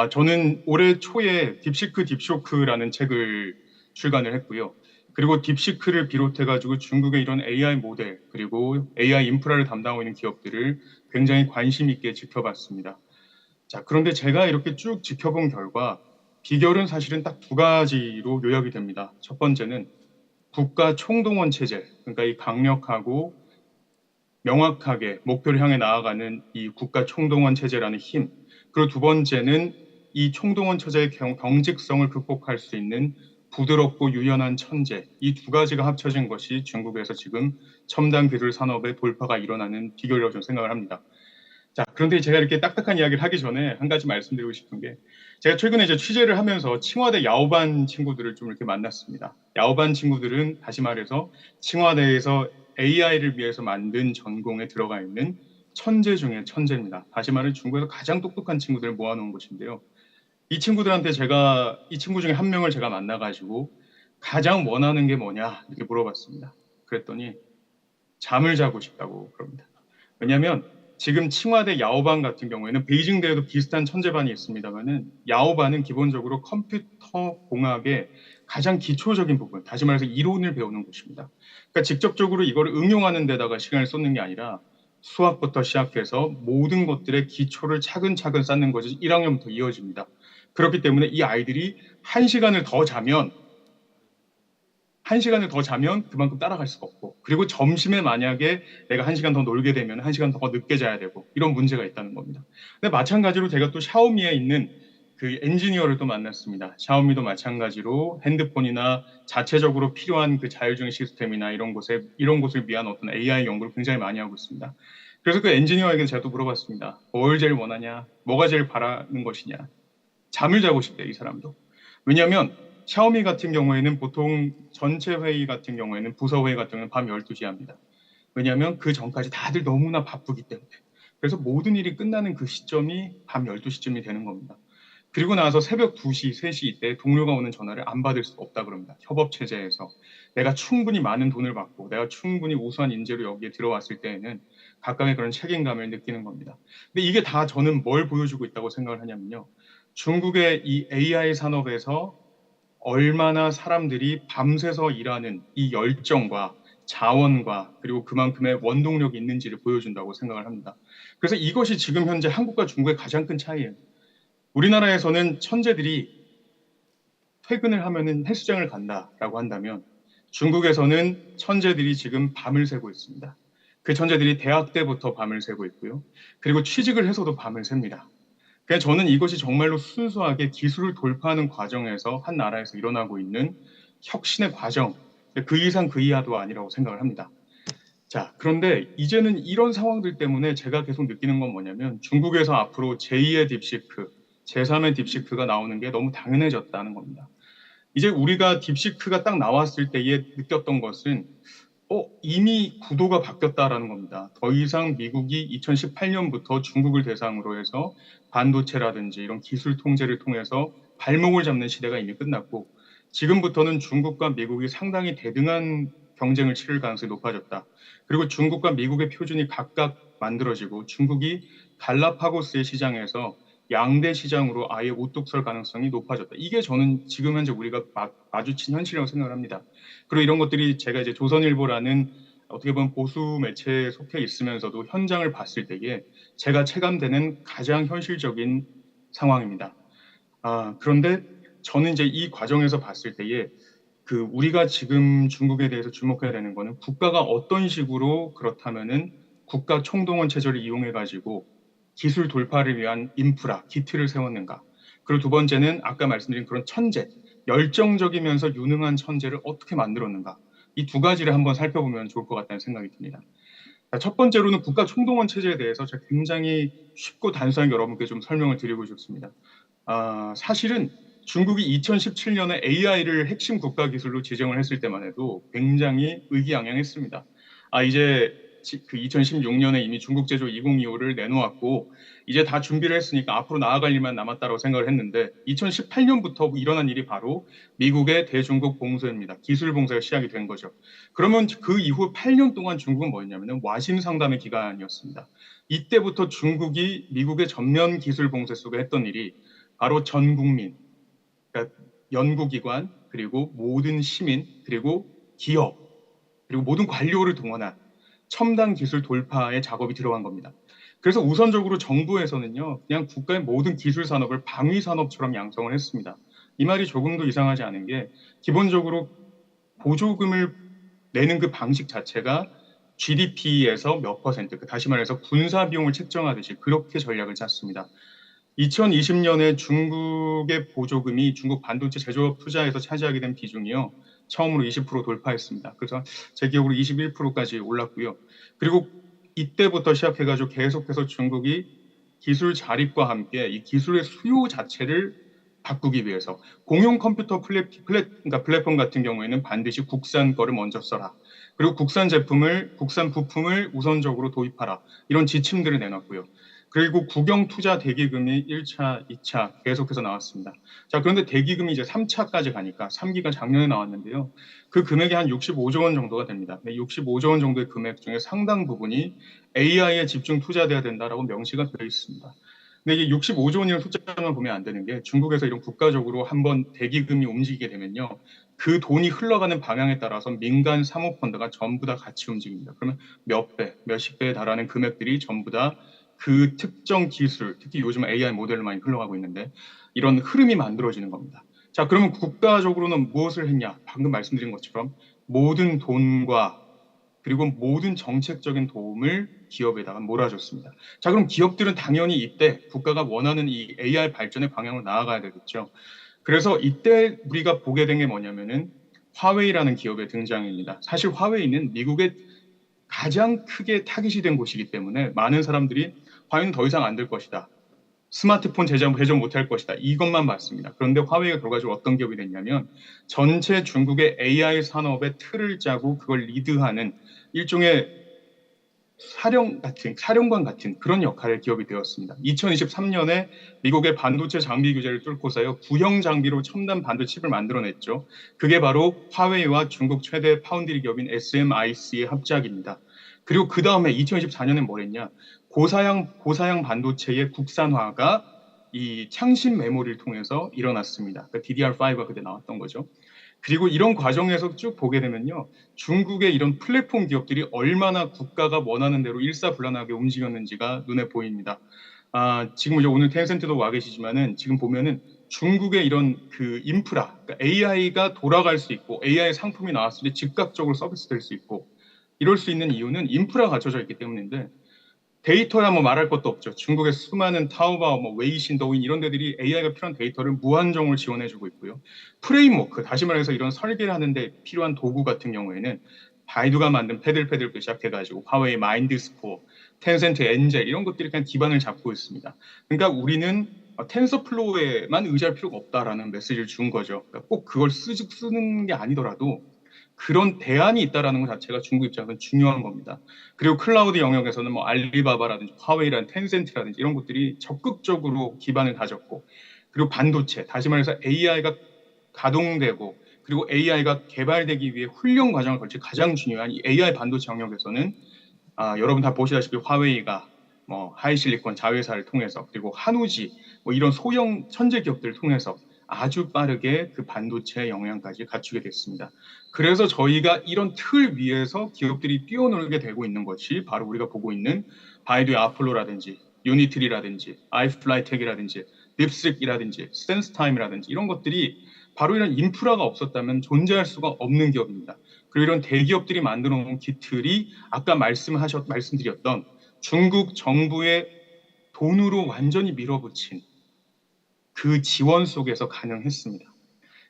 저는 올해 초에 딥쇼크라는 책을 출간을 했고요. 그리고 딥시크를 비롯해가지고 중국의 이런 AI 모델 그리고 AI 인프라를 담당하고 있는 기업들을 굉장히 관심 있게 지켜봤습니다. 자, 그런데 제가 이렇게 쭉 지켜본 결과 비결은 사실은 딱 두 가지로 요약이 됩니다. 첫 번째는 국가 총동원 체제, 그러니까 이 강력하고 명확하게 목표를 향해 나아가는 이 국가 총동원 체제라는 힘. 그리고 두 번째는 이 총동원 체제의 경직성을 극복할 수 있는 부드럽고 유연한 천재. 이 두 가지가 합쳐진 것이 중국에서 지금 첨단 기술 산업의 돌파가 일어나는 비결이라고 저는 생각을 합니다. 자, 그런데 제가 이렇게 딱딱한 이야기를 하기 전에 한 가지 말씀드리고 싶은 게 제가 최근에 이제 취재를 하면서 칭화대 야오반 친구들을 좀 이렇게 만났습니다. 야오반 친구들은 다시 말해서 칭화대에서 AI를 위해서 만든 전공에 들어가 있는 천재 중에 천재입니다. 다시 말해 중국에서 가장 똑똑한 친구들을 모아놓은 곳인데요. 이 친구들한테 이 친구 중에 한 명을 제가 만나가지고 가장 원하는 게 뭐냐 이렇게 물어봤습니다. 그랬더니 잠을 자고 싶다고 그럽니다. 왜냐하면 지금 칭화대 야오반 같은 경우에는 베이징대에도 비슷한 천재반이 있습니다만은 야오반은 기본적으로 컴퓨터 공학의 가장 기초적인 부분, 다시 말해서 이론을 배우는 곳입니다. 그러니까 직접적으로 이걸 응용하는 데다가 시간을 쏟는 게 아니라 수학부터 시작해서 모든 것들의 기초를 차근차근 쌓는 것이 1학년부터 이어집니다. 그렇기 때문에 이 아이들이 1시간을 더 자면 그만큼 따라갈 수가 없고, 그리고 점심에 만약에 내가 1시간 더 놀게 되면 1시간 더 늦게 자야 되고, 이런 문제가 있다는 겁니다. 근데 마찬가지로 제가 또 샤오미에 있는 그 엔지니어를 또 만났습니다. 샤오미도 마찬가지로 핸드폰이나 자체적으로 필요한 그 자율주행 시스템이나 이런 곳을 위한 어떤 AI 연구를 굉장히 많이 하고 있습니다. 그래서 그 엔지니어에게 제가 또 물어봤습니다. 뭘 제일 원하냐? 뭐가 제일 바라는 것이냐? 잠을 자고 싶대, 이 사람도. 왜냐하면 샤오미 같은 경우에는 보통 전체 회의 같은 경우에는 부서 회의 같은 경우는 밤 12시에 합니다. 왜냐하면 그 전까지 다들 너무나 바쁘기 때문에. 그래서 모든 일이 끝나는 그 시점이 밤 12시쯤이 되는 겁니다. 그리고 나서 새벽 2시, 3시 이때 동료가 오는 전화를 안 받을 수 없다 그럽니다. 협업체제에서. 내가 충분히 많은 돈을 받고 내가 충분히 우수한 인재로 여기에 들어왔을 때에는 각각의 그런 책임감을 느끼는 겁니다. 근데 이게 다 저는 뭘 보여주고 있다고 생각을 하냐면요. 중국의 이 AI 산업에서 얼마나 사람들이 밤새서 일하는 이 열정과 자원과 그리고 그만큼의 원동력이 있는지를 보여준다고 생각을 합니다. 그래서 이것이 지금 현재 한국과 중국의 가장 큰 차이예요. 우리나라에서는 천재들이 퇴근을 하면은 헬스장을 간다라고 한다면 중국에서는 천재들이 지금 밤을 새고 있습니다. 그 천재들이 대학 때부터 밤을 새고 있고요. 그리고 취직을 해서도 밤을 셉니다. 그냥 저는 이것이 정말로 순수하게 기술을 돌파하는 과정에서 한 나라에서 일어나고 있는 혁신의 과정, 그 이상 그 이하도 아니라고 생각을 합니다. 자, 그런데 이제는 이런 상황들 때문에 제가 계속 느끼는 건 뭐냐면 중국에서 앞으로 제2의 딥시크, 제3의 딥시크가 나오는 게 너무 당연해졌다는 겁니다. 이제 우리가 딥시크가 딱 나왔을 때에 느꼈던 것은 이미 구도가 바뀌었다라는 겁니다. 더 이상 미국이 2018년부터 중국을 대상으로 해서 반도체라든지 이런 기술 통제를 통해서 발목을 잡는 시대가 이미 끝났고 지금부터는 중국과 미국이 상당히 대등한 경쟁을 치를 가능성이 높아졌다. 그리고 중국과 미국의 표준이 각각 만들어지고 중국이 갈라파고스의 시장에서 양대 시장으로 아예 우뚝 설 가능성이 높아졌다. 이게 저는 지금 현재 우리가 마주친 현실이라고 생각을 합니다. 그리고 이런 것들이 제가 이제 조선일보라는 어떻게 보면 보수 매체에 속해 있으면서도 현장을 봤을 때에 제가 체감되는 가장 현실적인 상황입니다. 그런데 저는 이제 이 과정에서 봤을 때에 그 우리가 지금 중국에 대해서 주목해야 되는 거는 국가가 어떤 식으로 그렇다면은 국가 총동원 체제를 이용해 가지고 기술 돌파를 위한 인프라, 기틀을 세웠는가. 그리고 두 번째는 아까 말씀드린 그런 천재, 열정적이면서 유능한 천재를 어떻게 만들었는가. 이 두 가지를 한번 살펴보면 좋을 것 같다는 생각이 듭니다. 첫 번째로는 국가 총동원 체제에 대해서 제가 굉장히 쉽고 단순하게 여러분께 좀 설명을 드리고 싶습니다. 사실은 중국이 2017년에 AI를 핵심 국가 기술로 지정을 했을 때만 해도 굉장히 의기양양했습니다. 이제 그 2016년에 이미 중국 제조 2025를 내놓았고 이제 다 준비를 했으니까 앞으로 나아갈 일만 남았다고 생각을 했는데 2018년부터 일어난 일이 바로 미국의 대중국 봉쇄입니다. 기술 봉쇄가 시작이 된 거죠. 그러면 그 이후 8년 동안 중국은 뭐였냐면 와신 상담의 기간이었습니다. 이때부터 중국이 미국의 전면 기술 봉쇄 속에 했던 일이 바로 전 국민, 그러니까 연구기관, 그리고 모든 시민, 그리고 기업, 그리고 모든 관료를 동원한 첨단 기술 돌파의 작업이 들어간 겁니다. 그래서 우선적으로 정부에서는요, 그냥 국가의 모든 기술 산업을 방위 산업처럼 양성을 했습니다. 이 말이 조금도 이상하지 않은 게 기본적으로 보조금을 내는 그 방식 자체가 GDP에서 몇 퍼센트, 다시 말해서 군사 비용을 책정하듯이 그렇게 전략을 짰습니다. 2020년에 중국의 보조금이 중국 반도체 제조업 투자에서 차지하게 된 비중이요. 처음으로 20% 돌파했습니다. 그래서 제 기억으로 21%까지 올랐고요. 그리고 이때부터 시작해가지고 계속해서 중국이 기술 자립과 함께 이 기술의 수요 자체를 바꾸기 위해서 공용 컴퓨터 그러니까 플랫폼 같은 경우에는 반드시 국산 거를 먼저 써라. 그리고 국산 부품을 우선적으로 도입하라. 이런 지침들을 내놨고요. 그리고 국영 투자 대기금이 1차, 2차 계속해서 나왔습니다. 자, 그런데 대기금이 이제 3차까지 가니까 3기가 작년에 나왔는데요. 그 금액이 한 65조 원 정도가 됩니다. 65조 원 정도의 금액 중에 상당 부분이 AI에 집중 투자돼야 된다라고 명시가 되어 있습니다. 근데 이게 65조 원이라는 숫자만 보면 안 되는 게 중국에서 이런 국가적으로 한번 대기금이 움직이게 되면요. 그 돈이 흘러가는 방향에 따라서 민간 사모펀드가 전부 다 같이 움직입니다. 그러면 몇 배, 몇십 배에 달하는 금액들이 전부 다 그 특정 기술, 특히 요즘 AI 모델로 많이 흘러가고 있는데 이런 흐름이 만들어지는 겁니다. 자, 그러면 국가적으로는 무엇을 했냐? 방금 말씀드린 것처럼 모든 돈과 그리고 모든 정책적인 도움을 기업에다가 몰아줬습니다. 자, 그럼 기업들은 당연히 이때 국가가 원하는 이 AI 발전의 방향으로 나아가야 되겠죠. 그래서 이때 우리가 보게 된 게 뭐냐면은 화웨이라는 기업의 등장입니다. 사실 화웨이는 미국의 가장 크게 타깃이 된 곳이기 때문에 많은 사람들이 화웨이는 더 이상 안 될 것이다. 스마트폰 제작 못할 것이다. 이것만 봤습니다. 그런데 화웨이가 결과적으로 어떤 기업이 됐냐면 전체 중국의 AI 산업의 틀을 짜고 그걸 리드하는 일종의 사령관 같은 그런 역할의 기업이 되었습니다. 2023년에 미국의 반도체 장비 규제를 뚫고서요, 구형 장비로 첨단 반도체 칩을 만들어냈죠. 그게 바로 화웨이와 중국 최대 파운드리 기업인 SMIC의 합작입니다. 그리고 그 다음에 2024년에 뭘 했냐? 고사양 반도체의 국산화가 이 창신 메모리를 통해서 일어났습니다. 그러니까 DDR5가 그때 나왔던 거죠. 그리고 이런 과정에서 쭉 보게 되면요. 중국의 이런 플랫폼 기업들이 얼마나 국가가 원하는 대로 일사불란하게 움직였는지가 눈에 보입니다. 지금 이제 오늘 텐센트도 와 계시지만은 지금 보면은 중국의 이런 그 인프라, 그러니까 AI가 돌아갈 수 있고 AI 상품이 나왔을 때 즉각적으로 서비스 될 수 있고 이럴 수 있는 이유는 인프라가 갖춰져 있기 때문인데 데이터야 뭐 말할 것도 없죠. 중국의 수많은 타오바오, 뭐 웨이신, 더윈 이런 데들이 AI가 필요한 데이터를 무한정으로 지원해주고 있고요. 프레임워크, 다시 말해서 이런 설계를 하는데 필요한 도구 같은 경우에는 바이두가 만든 패들부터 시작해가지고 화웨이 마인드스포어, 텐센트 엔젤 이런 것들이 그냥 기반을 잡고 있습니다. 그러니까 우리는 텐서플로우에만 의지할 필요가 없다라는 메시지를 준 거죠. 그러니까 꼭 그걸 쓰는 게 아니더라도 그런 대안이 있다라는 것 자체가 중국 입장에서는 중요한 겁니다. 그리고 클라우드 영역에서는 뭐 알리바바라든지 화웨이라든지 텐센트라든지 이런 것들이 적극적으로 기반을 다졌고 그리고 반도체, 다시 말해서 AI가 가동되고 그리고 AI가 개발되기 위해 훈련 과정을 거칠 가장 중요한 이 AI 반도체 영역에서는 여러분 다 보시다시피 화웨이가 뭐 하이실리콘 자회사를 통해서 그리고 한우지 뭐 이런 소형 천재 기업들을 통해서 아주 빠르게 그 반도체 역량까지 갖추게 됐습니다. 그래서 저희가 이런 틀 위에서 기업들이 뛰어놀게 되고 있는 것이 바로 우리가 보고 있는 바이두의 아폴로라든지 유니트리라든지 아이플라이텍이라든지 립스틱이라든지 센스타임이라든지 이런 것들이 바로 이런 인프라가 없었다면 존재할 수가 없는 기업입니다. 그리고 이런 대기업들이 만들어 놓은 기틀이 아까 말씀드렸던 중국 정부의 돈으로 완전히 밀어붙인 그 지원 속에서 가능했습니다.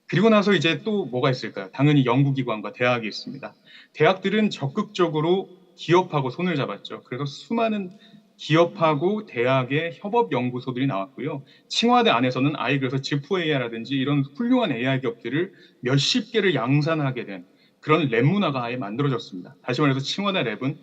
그리고 나서 이제 또 뭐가 있을까요? 당연히 연구기관과 대학이 있습니다. 대학들은 적극적으로 기업하고 손을 잡았죠. 그래서 수많은 기업하고 대학의 협업 연구소들이 나왔고요. 칭화대 안에서는 아예 그래서 지프 AI라든지 이런 훌륭한 AI 기업들을 몇십 개를 양산하게 된 그런 랩 문화가 아예 만들어졌습니다. 다시 말해서 칭화대 랩은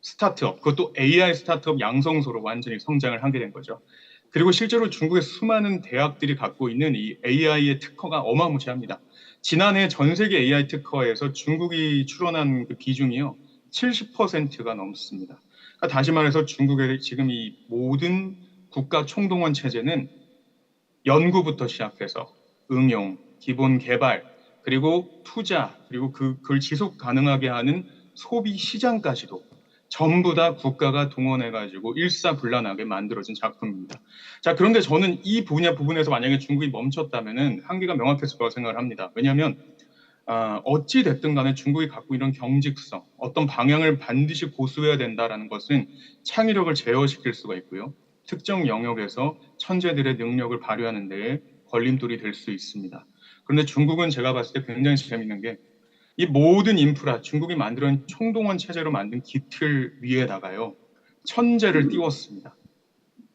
스타트업, 그것도 AI 스타트업 양성소로 완전히 성장을 하게 된 거죠. 그리고 실제로 중국의 수많은 대학들이 갖고 있는 이 AI의 특허가 어마무시합니다. 지난해 전 세계 AI 특허에서 중국이 출원한 그 비중이요, 70%가 넘습니다. 그러니까 다시 말해서 중국의 지금 이 모든 국가 총동원 체제는 연구부터 시작해서 응용, 기본 개발, 그리고 투자, 그리고 그걸 지속 가능하게 하는 소비 시장까지도 전부 다 국가가 동원해가지고 일사불란하게 만들어진 작품입니다. 자, 그런데 저는 이 부분에서 만약에 중국이 멈췄다면은 한계가 명확했을 거라고 생각을 합니다. 왜냐하면 어찌 됐든 간에 중국이 갖고 이런 경직성, 어떤 방향을 반드시 고수해야 된다라는 것은 창의력을 제어시킬 수가 있고요. 특정 영역에서 천재들의 능력을 발휘하는 데에 걸림돌이 될 수 있습니다. 그런데 중국은 제가 봤을 때 굉장히 재밌는 게 이 모든 인프라, 중국이 만든 총동원 체제로 만든 기틀 위에다가요, 천재를 띄웠습니다.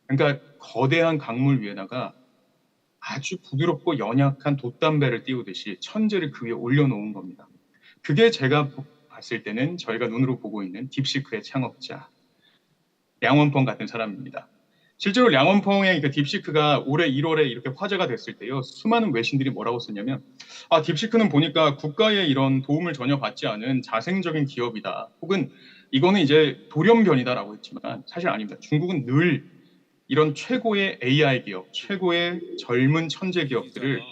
그러니까 거대한 강물 위에다가 아주 부드럽고 연약한 돛담배를 띄우듯이 천재를 그 위에 올려놓은 겁니다. 그게 제가 봤을 때는 저희가 눈으로 보고 있는 딥시크의 창업자, 량원펑 같은 사람입니다. 실제로 량원펑의 그 딥시크가 올해 1월에 이렇게 화제가 됐을 때요, 수많은 외신들이 뭐라고 썼냐면, 딥시크는 보니까 국가의 이런 도움을 전혀 받지 않은 자생적인 기업이다. 혹은 이거는 이제 돌연변이다라고 했지만 사실 아닙니다. 중국은 늘 이런 최고의 AI 기업, 최고의 젊은 천재 기업들을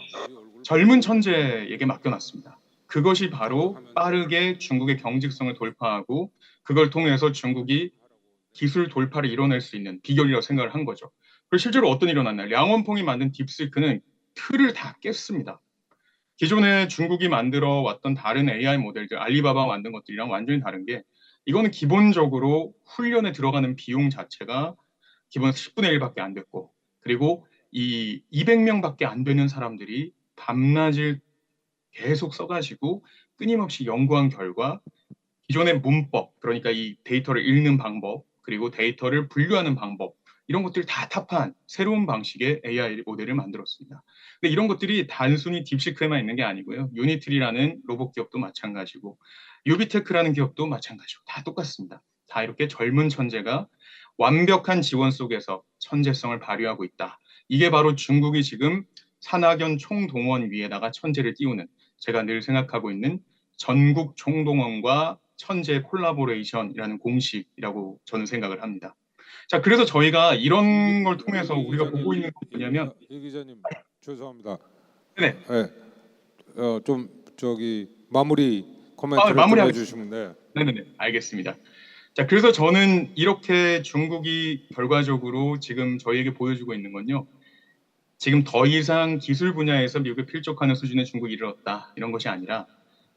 젊은 천재에게 맡겨놨습니다. 그것이 바로 빠르게 중국의 경직성을 돌파하고 그걸 통해서 중국이 기술 돌파를 이뤄낼 수 있는 비결이라고 생각을 한 거죠. 그리고 실제로 어떤 일이 일어났나요? 량원퐁이 만든 딥시크는 틀을 다 깼습니다. 기존에 중국이 만들어 왔던 다른 AI 모델들, 알리바바가 만든 것들이랑 완전히 다른 게 이거는 기본적으로 훈련에 들어가는 비용 자체가 기본 10분의 1밖에 안 됐고 그리고 이 200명밖에 안 되는 사람들이 밤낮을 계속 써가지고 끊임없이 연구한 결과 기존의 문법, 그러니까 이 데이터를 읽는 방법, 그리고 데이터를 분류하는 방법, 이런 것들을 다 타파한 새로운 방식의 AI 모델을 만들었습니다. 근데 이런 것들이 단순히 딥시크에만 있는 게 아니고요. 유니트리라는 로봇 기업도 마찬가지고, 유비테크라는 기업도 마찬가지고, 다 똑같습니다. 다 이렇게 젊은 천재가 완벽한 지원 속에서 천재성을 발휘하고 있다. 이게 바로 중국이 지금 산학연 총동원 위에다가 천재를 띄우는 제가 늘 생각하고 있는 전국 총동원과 천재 콜라보레이션이라는 공식이라고 저는 생각을 합니다. 자, 그래서 저희가 이런 걸 통해서 우리가 보고 있는 건 뭐냐면, 이 기자님 죄송합니다. 네, 네, 좀 저기 마무리 코멘트를 좀 마무리하겠습니다. 해주시면 네. 네네네, 알겠습니다. 자, 그래서 저는 이렇게 중국이 결과적으로 지금 저희에게 보여주고 있는 건요. 지금 더 이상 기술 분야에서 미국에 필적하는 수준의 중국이 이르렀다. 이런 것이 아니라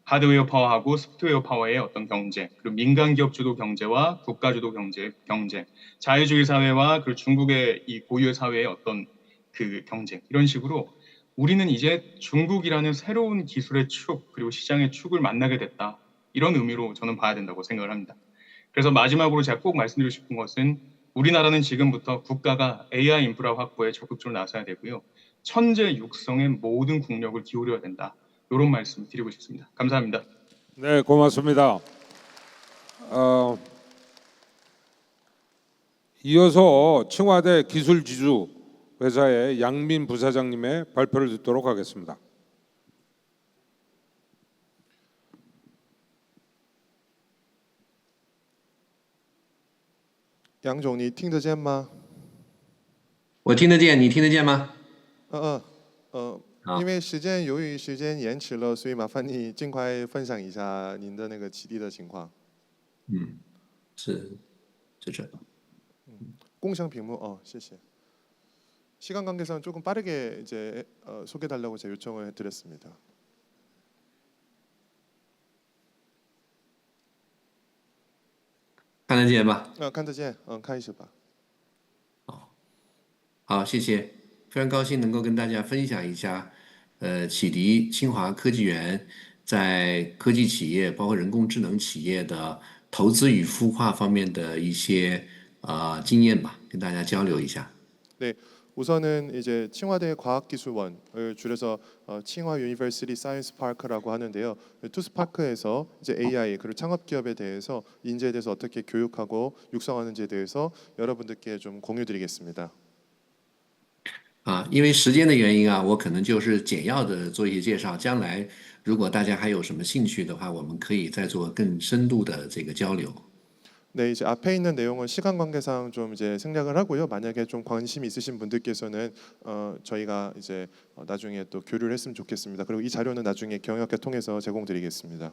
하드웨어 파워하고 소프트웨어 파워의 어떤 경쟁, 그리고 민간 기업 주도 경제와 국가 주도 경쟁, 자유주의 사회와 그리고 중국의 이 고유의 사회의 어떤 그 경쟁, 이런 식으로 우리는 이제 중국이라는 새로운 기술의 축, 그리고 시장의 축을 만나게 됐다. 이런 의미로 저는 봐야 된다고 생각을 합니다. 그래서 마지막으로 제가 꼭 말씀드리고 싶은 것은 우리나라는 지금부터 국가가 AI 인프라 확보에 적극적으로 나서야 되고요. 천재 육성에 모든 국력을 기울여야 된다. 이런 말씀 드리고 싶습니다. 감사합니다. 네, 고맙습니다. 이어서 칭화대 기술지주 회사의 양민 부사장님의 발표를 듣도록 하겠습니다. 양总，你听得见吗？我听得见，你听得见吗？好因为由于时间延迟了，所以麻烦你尽快分享一下您的那个起地的情况。是这。 공상屏幕 谢谢. 시간 관계상 조금 빠르게 이제 소개달라고 제가 요청을 해드렸습니다. 看得见吧？看得见，看一下吧。好，谢谢，非常高兴能够跟大家分享一下，启迪清华科技园在科技企业，包括人工智能企业的投资与孵化方面的一些经验吧，跟大家交流一下。 네, 우선은 이제 칭화대 과학기술원을 줄여서 칭화 유니버시티 사이언스 파크라고 하는데요. 투스파크에서 이제 AI 그리고 창업 기업에 대해서 인재에 대해서 어떻게 교육하고 육성하는지에 대해서 여러분들께 좀 공유드리겠습니다. 因为时间的原因啊，我可能就是简要的做一些介绍。将来如果大家还有什么兴趣的话，我们可以再做更深度的这个交流。 네, 이제 앞에 있는 내용은 시간 관계상 좀 이제 생략을 하고요. 만약에 좀 관심 있으신 분들께서는 저희가 이제 나중에 또 교류를 했으면 좋겠습니다. 그리고 이 자료는 나중에 경영학회 통해서 제공드리겠습니다.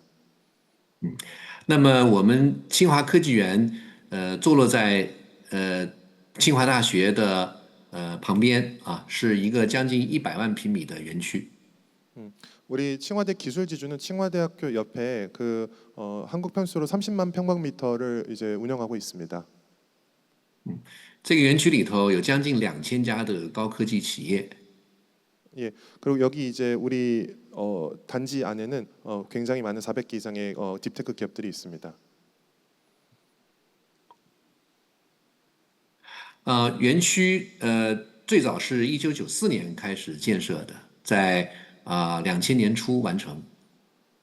那么我们清华科技园坐落在清华大学的旁边啊，是一个将近100万平米的园区。 우리 칭화대 기술지주는 칭화대학교 옆에 그 한국 편수로 30만 평방미터를 이제 운영하고 있습니다. 这个园区里头有将近2000家的高科技企业。 예, 그리고 여기 이제 우리 단지 안에는 굉장히 많은 400개 이상의 딥테크 기업들이 있습니다. 园区最早是1994年开始建设的，在2000年初完成。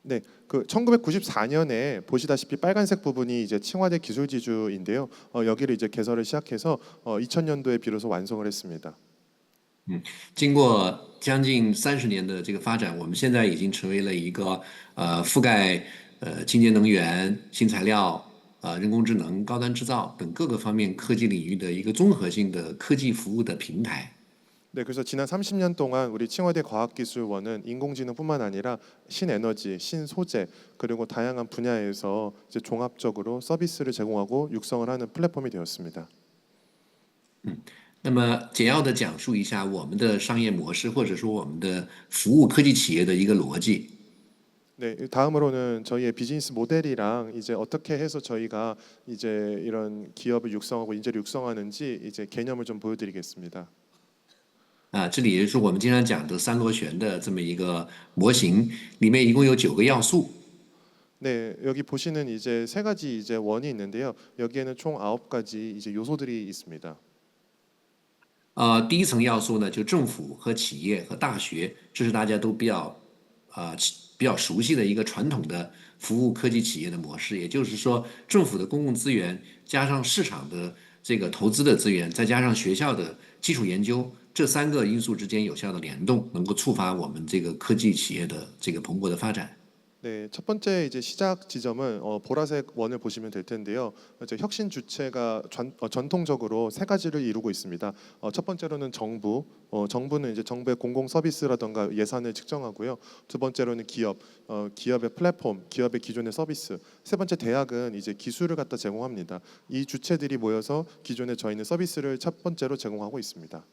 네, 그 1994년에 보시다시피 빨간색 부분이 이제 칭화대 기술지주인데요. 여기를 이제 개설을 시작해서 2000년도에 비로소 완성을 했습니다. 经过将近30年的这个发展，我们现在已经成为了一个覆盖清洁能源、新材料、人工智能、高端制造等各个方面科技领域的一个综合性的科技服务的平台。 네, 그래서 지난 30년 동안 우리 칭화대 과학기술원은 인공지능뿐만 아니라 신에너지, 신소재 그리고 다양한 분야에서 이제 종합적으로 서비스를 제공하고 육성을 하는 플랫폼이 되었습니다. 那么简要的讲述一下我们的商业模式，或者说我们的服务科技企业的一个逻辑。 네, 다음으로는 저희의 비즈니스 모델이랑 이제 어떻게 해서 저희가 이제 이런 기업을 육성하고 인재를 육성하는지 이제 개념을 좀 보여드리겠습니다. 这里也就是我们经常讲的三螺旋的这么一个模型，里面一共有9个要素。 네, 여기 보시는 이제 세 가지 이제 원이 있는데요. 여기에는 총 9가지 이제 요소들이 있습니다. 第一层要素呢，就政府和企业和大学，这是大家都比较熟悉的一个传统的服务科技企业的模式。也就是说，政府的公共资源加上市场的这个投资的资源，再加上学校的基础研究，这3个因素之間有效的联动，能够触发我们这个科技企业的这个蓬勃的发展。 네, 첫 번째 이제 시작 지점은 보라색 원을 보시면 될 텐데요. 이제 혁신 주체가 전통적으로 세 가지를 이루고 있습니다. 첫 번째로는 정부, 정부는 이제 정부의 공공 서비스라던가 예산을 측정하고요. 두 번째로는 기업, 기업의 플랫폼, 기업의 기존의 서비스. 세 번째 대학은 이제 기술을 갖다 제공합니다. 이 주체들이 모여서 기존에 저희는 서비스를 첫 번째로 제공하고 있습니다.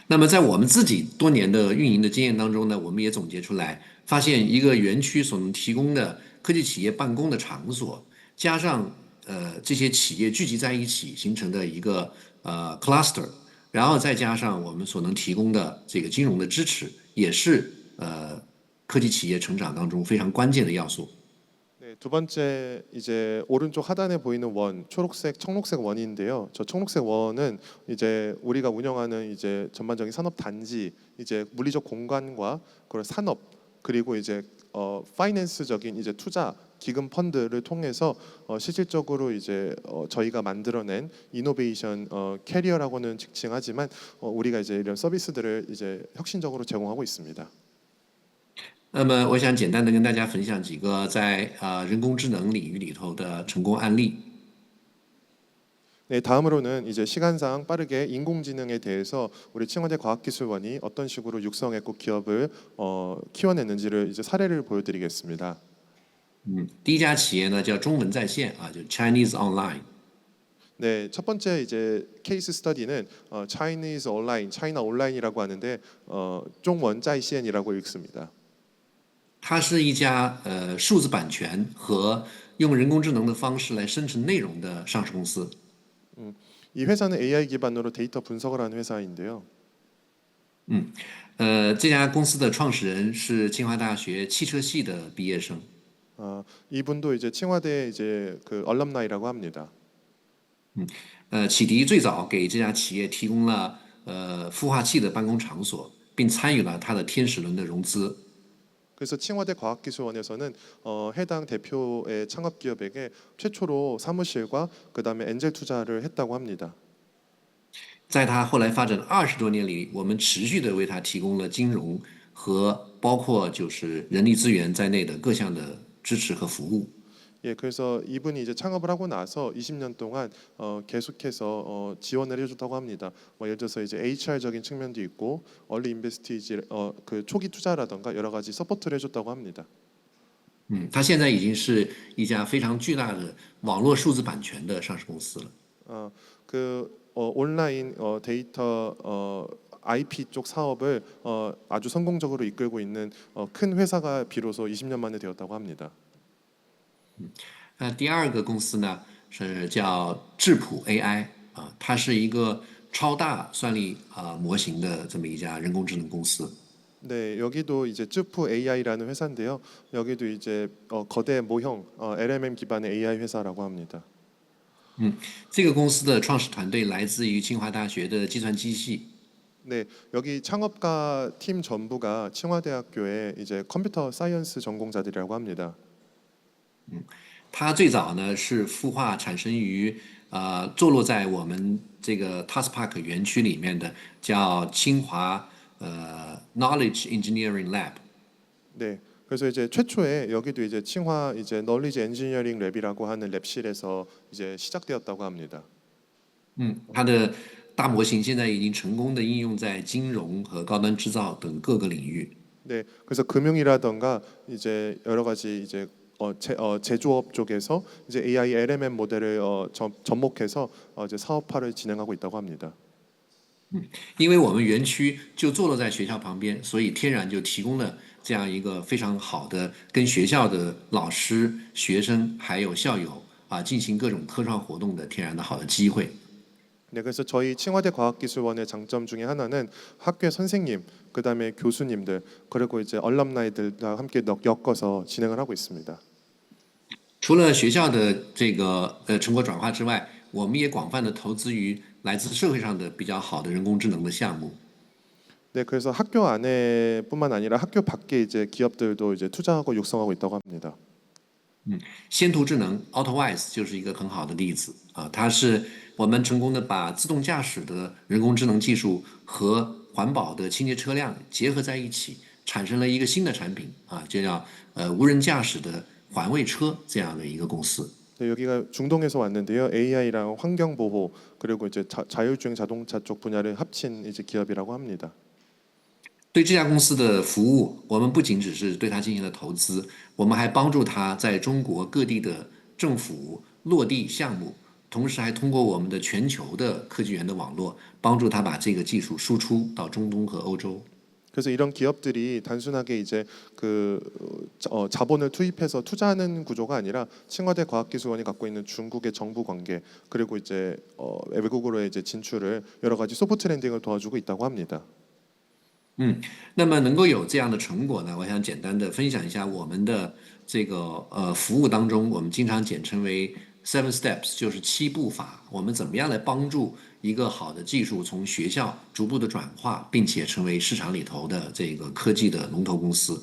那么在我们自己多年的运营的经验当中呢，我们也总结出来，发现一个园区所能提供的科技企业办公的场所，加上这些企业聚集在一起形成的一个cluster， 然后再加上我们所能提供的这个金融的支持，也是科技企业成长当中非常关键的要素。 네, 두 번째 이제 오른쪽 하단에 보이는 원, 초록색, 청록색 원인데요. 저 청록색 원은 이제 우리가 운영하는 이제 전반적인 산업 단지, 이제 물리적 공간과 그런 산업 그리고 이제 파이낸스적인 이제 투자 기금 펀드를 통해서 실질적으로 이제 저희가 만들어낸 이노베이션 캐리어라고는 지칭하지만 우리가 이제 이런 서비스들을 이제 혁신적으로 제공하고 있습니다. 那么，我想简单的跟大家分享几个在人工智能领域里头的成功案例。 네, 다음으로는 이제 시간상 빠르게 인공지능에 대해서 우리 칭화대 과학기술원이 어떤 식으로 육성했고 기업을 키워냈는지를 이제 사례를 보여드리겠습니다. 第一家企业呢叫中文在线就 Chinese Online。 네, 첫 번째 이제 케이스 스터디는 Chinese Online, China Online이라고 하는데 중원在线이라고 읽습니다. 它是一家数字版权和用人工智能的方式来生成内容的上市公司。 이 회사는 AI 기반으로 데이터 분석을 하는 회사인데요. 这家公司的创始人是清华大学汽车系的毕业生。 이분도 이제 칭화대 이제 그 얼럼나이라고 합니다. 启迪最早给这家企业提供了孵化器的办公场所，并参与了它的天使轮的融资。 그래서 칭화대 과학기술원에서는 해당 대표의 창업 기업에게 최초로 사무실과 그다음에 엔젤 투자를 했다고 합니다. 在他后来发展的20多年里，我们持续的为他提供了金融和包括就是人力资源在内的各项的支持和服务。 예, 그래서 이분이 이제 창업을 하고 나서 20년 동안 계속해서 지원을 해줬다고 합니다. 뭐 예를 들어서 이제 HR적인 측면도 있고, 얼리 인베스티지 그 초기 투자라던가 여러 가지 서포트를 해줬다고 합니다. 他现在已经是一家非常巨大的网络数字版权的上市公司了。 그 온라인 데이터 IP 쪽 사업을 아주 성공적으로 이끌고 있는 큰 회사가 비로소 20년 만에 되었다고 합니다. 第二个公司呢是叫智谱 AI 它是一个超大算力模型的这么一家人工智能公司。 네, 여기도 이제 쯔프 AI라는 회사인데요. 여기도 이제 거대 모형 LMM 기반의 AI 회사라고 합니다. 这个公司的创始团队来自于清华大学的计算机系。 네, 여기 창업가 팀 전부가 칭화대학교의 이제 컴퓨터 사이언스 전공자들이라고 합니다. 它最早呢是孵化产生于坐落在我们这个 TAS Park 园区里面的叫清华Knowledge Engineering Lab。 네, 그래서 이제 최초에 여기도 이제 칭화 이제 널리지 엔지니어링 랩이라고 하는 랩실에서 이제 시작되었다고 합니다. 它的大模型现在已经成功的应用在金融和高端制造等各个领域。 네, 그래서 금융이라던가 이제 여러 가지 이제 제조업 쪽에서 이제 AI LMM 모델을 접목해서 이제 사업화를 진행하고 있다고 합니다. 因为我们园区就坐落在学校旁边，所以天然就提供了这样一个非常好的跟学校的老师、学生还有校友进行各种科创活动的天然的好的机会。 네, 그래서 저희 칭화대 과학기술원의 장점 중에 하나는 학교의 선생님, 그다음에 교수님들, 그리고 이제 얼럼나이들과 함께 엮어서 진행을 하고 있습니다. 除了学校的这个成果转化之外，我们也广泛的投资于来自社会上的比较好的人工智能的项目。 네, 그래서 학교 안에뿐만 아니라 학교 밖에 이제 기업들도 이제 투자하고 육성하고 있다고 합니다. 先途智能 AutoWise 就是一个很好的例子它是我们成功的把自动驾驶的人工智能技术和环保的清洁车辆结合在一起，产生了一个新的产品就叫无人驾驶的环卫车这样的一个公司。 네, 여기가 중동에서 왔는데요. AI랑 환경 보호 그리고 이제 자율주행 자동차 쪽 분야를 합친 이제 기업이라고 합니다. 对这家公司的服务，我们不仅只是对它进行了投资，我们还帮助它在中国各地的政府落地项目，同时还通过我们的全球的科技园的网络，帮助它把这个技术输出到中东和欧洲。 그래서 이런 기업들이 단순하게 이제 그 자본을 투입해서 투자하는 구조가 아니라 칭화대 과학기술원이 갖고 있는 중국의 정부 관계 그리고 이제 외국으로의 이제 진출을 여러 가지 소프트 랜딩을 도와주고 있다고 합니다. 那么能够有这样的成果呢？我想简单的分享一下我们的这个服务当中，我们经常简称为 Seven Steps， 就是7步法。我们怎么样来帮助一个好的技术从学校逐步的转化，并且成为市场里头的这个科技的龙头公司？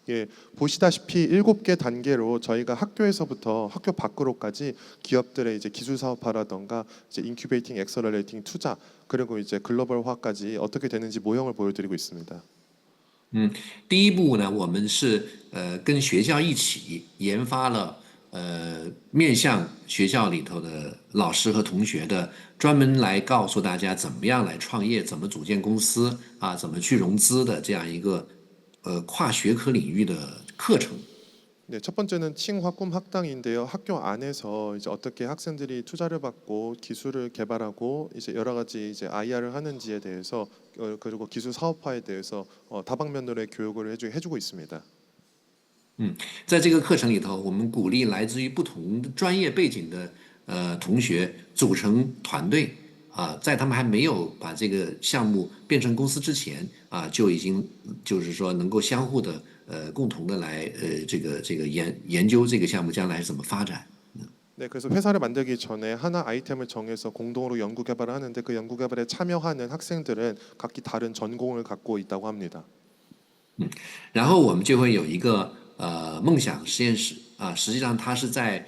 예, 보시다시피 7개 단계로 저희가 학교에서부터 학교 밖으로까지 기업들의 이제 기술 사업화라던가 이제 인큐베이팅, 엑셀러레이팅 투자 그리고 이제 글로벌화까지 어떻게 되는지 모형을 보여드리고 있습니다. 第一步呢，我们是跟学校一起研发了面向学校里头的老师和同学的，专门来告诉大家怎么样来创业，怎么组建公司怎么去融资的这样一个跨学科领域的课程。 네, 첫 번째는 칭화 꿈 학당인데요. 학교 안에서 이제 어떻게 학생들이 투자를 받고 기술을 개발하고 이제 여러 가지 이제 IR을 하는지에 대해서 그리고 기술 사업화에 대해서 다방면으로의 교육을 해주고 있습니다. 在这个课程里头，我们鼓励来自于不同的专业背景的同学组成团队在他们还没有把这个项目变成公司之前就已经就是说能够相互的共同的来这个研究这个项目将来是怎么发展。 네, 그래서 회사를 만들기 전에 하나 아이템을 정해서 공동으로 연구 개발을 하는데 그 연구 개발에 참여하는 학생들은 각기 다른 전공을 갖고 있다고 합니다. 然后我们就会有一个梦想实验室实际上它是在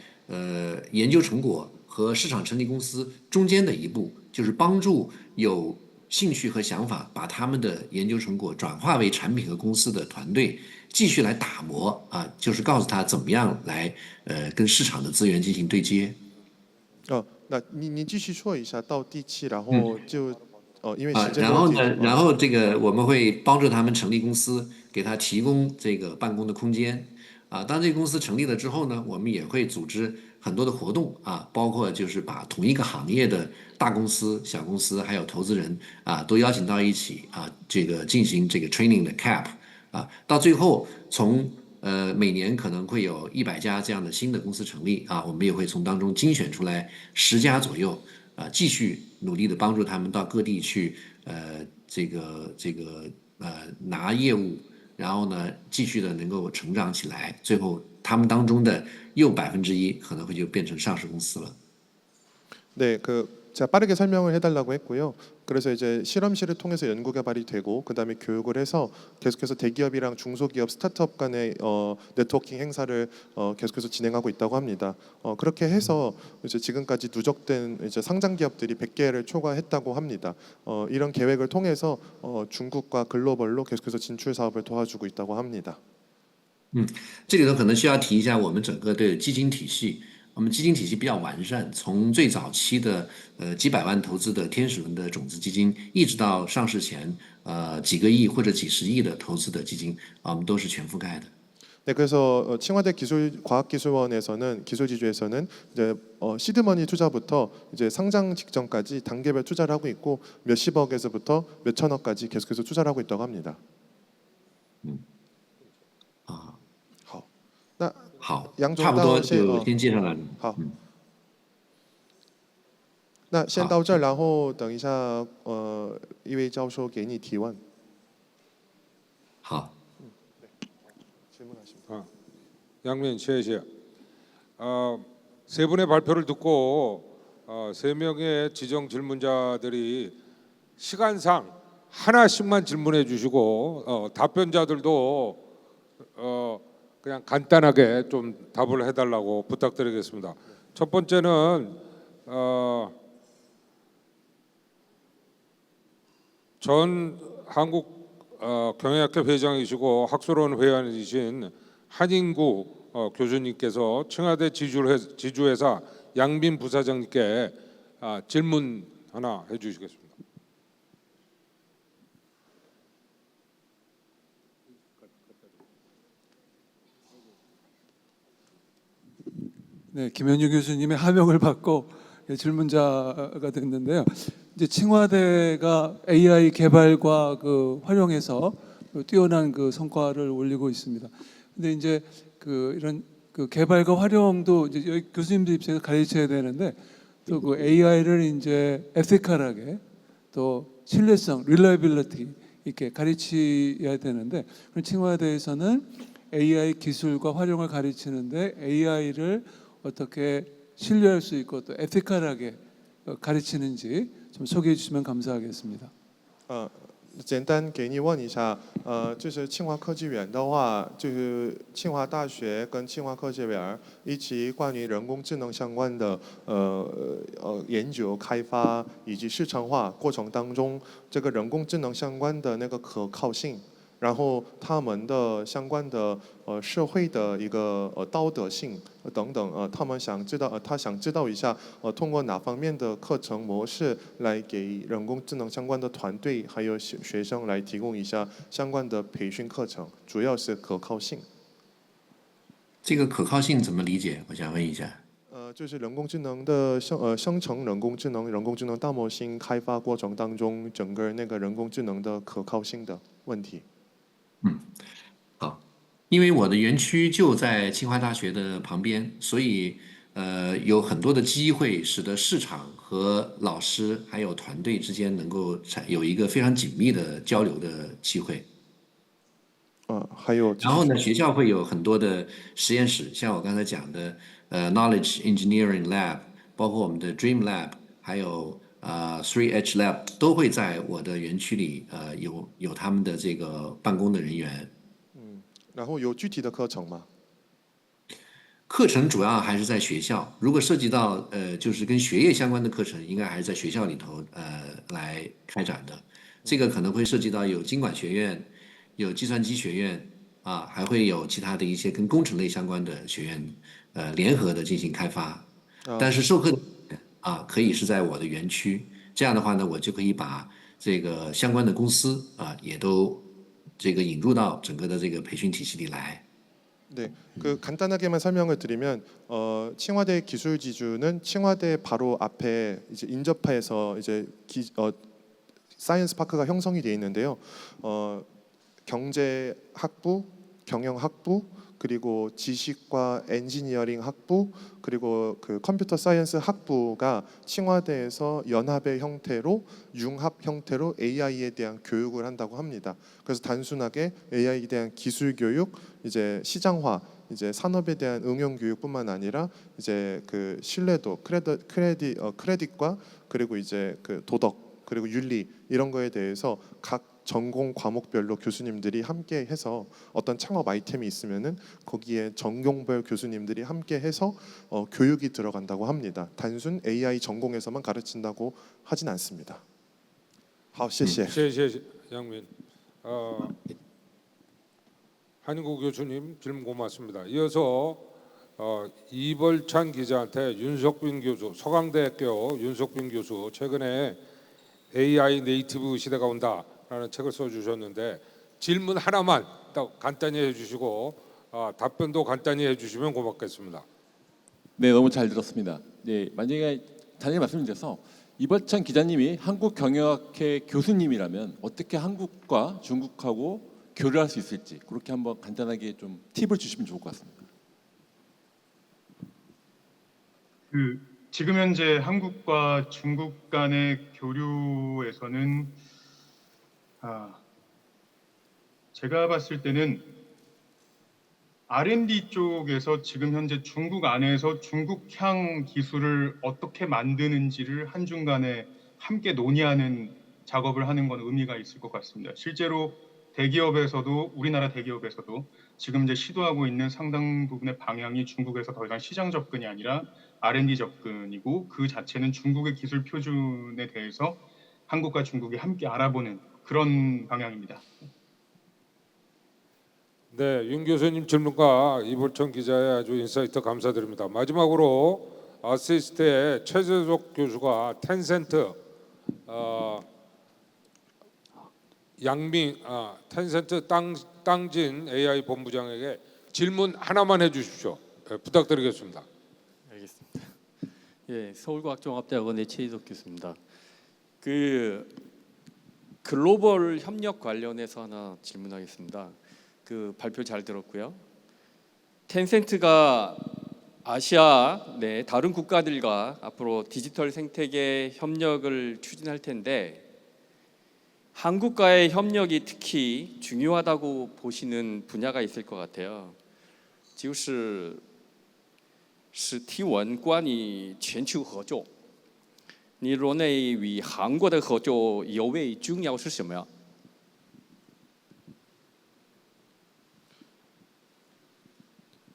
研究成果和市场成立公司中间的一步，就是帮助有兴趣和想法把他们的研究成果转化为产品和公司的团队，继续来打磨就是告诉他怎么样来跟市场的资源进行对接。那你继续说一下到第七，然后就因为时间然后问题呢，然后这个我们会帮助他们成立公司，给他提供这个办公的空间当这个公司成立了之后呢，我们也会组织很多的活动包括就是把同一个行业的大公司、小公司还有投资人都邀请到一起这个进行这个 training 的 cap 到最后从每年可能会有100家这样的新的公司成立我们也会从当中精选出来10家左右继续努力的帮助他们到各地去这个拿业务。 然后呢，继续的能够成长起来，最后他们当中的又1%可能会就变成上市公司了。 네, 제가 빠르게 설명을 해달라고 했고요. 그래서 이제 실험실을 통해서 연구 개발이 되고 그다음에 교육을 해서 계속해서 대기업이랑 중소기업 스타트업 간의 네트워킹 행사를 계속해서 진행하고 있다고 합니다. 그렇게 해서 이제 지금까지 누적된 이제 상장 기업들이 100개를 초과했다고 합니다. 이런 계획을 통해서 중국과 글로벌로 계속해서 진출 사업을 도와주고 있다고 합니다. 这里头可能需要提一下我们整个的基金体系。我们基金体系比较完善，从最早期的几百万投资的天使轮的种子基金，一直到上市前几个亿或者几十亿的投资的基金我们都是全覆盖的。 네, 그래서 칭화대 과학기술원에서는 기술지주에서는 이제 시드머니 투자부터 이제 상장 직전까지 단계별 투자를 하고 있고 몇십억에서부터 몇천억까지 계속해서 투자를 하고 있다고 합니다. 好，那好，杨总差不多到先就先介绍到这里。好，那先到这儿，然后等一下一位教授给你提问。好， 양민谢谢. 세 분의 발표를 듣고 세 명의 지정 질문자들이 시간상 하나씩만 질문해 주시고 답변자들도 그냥 간단하게 좀 답을 해달라고 부탁드리겠습니다. 첫 번째는 전 한국 경영학회 회장이시고 학술원 회원이신 한인구 교수님께서 칭화대 지주회사 양빈 부사장님께 질문 하나 해주시겠습니다. 네, 김현주 교수님의 하명을 받고 질문자가 됐는데요. 이제 칭화대가 AI 개발과 그 활용해서 뛰어난 그 성과를 올리고 있습니다. 근데 이제 그 이런 그 개발과 활용도 이제 여기 교수님들 입장에서 가르쳐야 되는데 또 그 AI를 이제 에티컬하게 또 신뢰성, 릴라이빌리티 이렇게 가르쳐야 되는데 그럼 칭화대에서는 AI 기술과 활용을 가르치는데 AI를 어떻게 신뢰할 수 있고 또 에티컬하게 가르치는지 좀 소개해 주시면 감사하겠습니다. 简单给你问一下，就是清华科技园的话，就是清华大学跟清华科技园一起关于人工智能相关的研究开发以及市场化过程当中，这个人工智能相关的那个可靠性。然后他们的相关的社会的一个道德性等等他们想知道他想知道一下通过哪方面的课程模式来给人工智能相关的团队还有学生来提供一下相关的培训课程，主要是可靠性。这个可靠性怎么理解？我想问一下。就是人工智能的生成人工智能、人工智能大模型开发过程当中，整个那个人工智能的可靠性的问题。好，因为我的园区就在清华大学的旁边，所以有很多的机会，使得市场和老师还有团队之间能够有一个非常紧密的交流的机会。还有，然后呢，学校会有很多的实验室，像我刚才讲的Knowledge Engineering Lab，包括我们的 Dream Lab，还有3H Lab 都会在我的园区里有他们的这个办公的人员。然后有具体的课程吗？课程主要还是在学校，如果涉及到就是跟学业相关的课程，应该还是在学校里头来开展的。这个可能会涉及到有经管学院、有计算机学院还会有其他的一些跟工程类相关的学院联合的进行开发。但是授课可以是在我的园区，这样的话呢，我就可以把这个相关的公司也都这个引入到整个的这个培训体系里来。 네, 그 간단하게만 설명을 드리면 칭화대 기술지주는 칭화대 바로 앞에 이제 인접해서 이제 사이언스 파크가 형성이 되어 있는데요. 경제학부, 경영학부, 그리고 지식과 엔지니어링 학부, 그리고 그 컴퓨터 사이언스 학부가 칭화대에서 연합의 형태로 융합 형태로 AI에 대한 교육을 한다고 합니다. 그래서 단순하게 AI에 대한 기술 교육, 이제 시장화, 이제 산업에 대한 응용 교육뿐만 아니라 이제 그 신뢰도, 크레딧과 그리고 이제 그 도덕 그리고 윤리 이런 거에 대해서 각 전공 과목별로 교수님들이 함께 해서 어떤 창업 아이템이 있으면은 거기에 전공별 교수님들이 함께 해서 교육이 들어간다고 합니다. 단순 AI 전공에서만 가르친다고 하진 않습니다. 好，谢谢。谢谢杨明。 한인구 교수님 질문 고맙습니다. 이어서 이벌찬 기자한테 윤석빈 교수, 서강대학교 윤석빈 교수 최근에 AI 네이티브 시대가 온다라는 책을 써주셨는데 질문 하나만 딱 간단히 해주시고 답변도 간단히 해주시면 고맙겠습니다. 네, 너무 잘 들었습니다. 네, 만약에 단일 말씀드려서 이벌찬 기자님이 한국경영학회 교수님이라면 어떻게 한국과 중국하고 교류할 수 있을지 그렇게 한번 간단하게 좀 팁을 주시면 좋을 것 같습니다. 지금 현재 한국과 중국 간의 교류에서는 제가 봤을 때는 R&D 쪽에서 지금 현재 중국 안에서 중국향 기술을 어떻게 만드는지를 한중 간에 함께 논의하는 작업을 하는 건 의미가 있을 것 같습니다. 실제로 대기업에서도 우리나라 대기업에서도 지금 이제 시도하고 있는 상당 부분의 방향이 중국에서 더 이상 시장 접근이 아니라 R&D 접근이고 그 자체는 중국의 기술 표준에 대해서 한국과 중국이 함께 알아보는 그런 방향입니다. 네, 윤 교수님 질문과 이벌천 기자의 아주 인사이트 감사드립니다. 마지막으로 아시스트의 최재석 교수가 텐센트 텐센트 땅진 AI 본부장에게 질문 하나만 해주십시오. 부탁드리겠습니다. 알겠습니다. 예, 서울과학종합대학원의 최희석 교수입니다. 그 글로벌 협력 관련해서 하나 질문하겠습니다. 그 발표 잘 들었고요. 텐센트가 아시아 내 다른 국가들과 앞으로 디지털 생태계 협력을 추진할 텐데 한국과의 협력이 특히 중요하다고 보시는 분야가 있을 것 같아요. 就是提问关于全球合作，你认为与韩国的合作尤为重要是什么呀？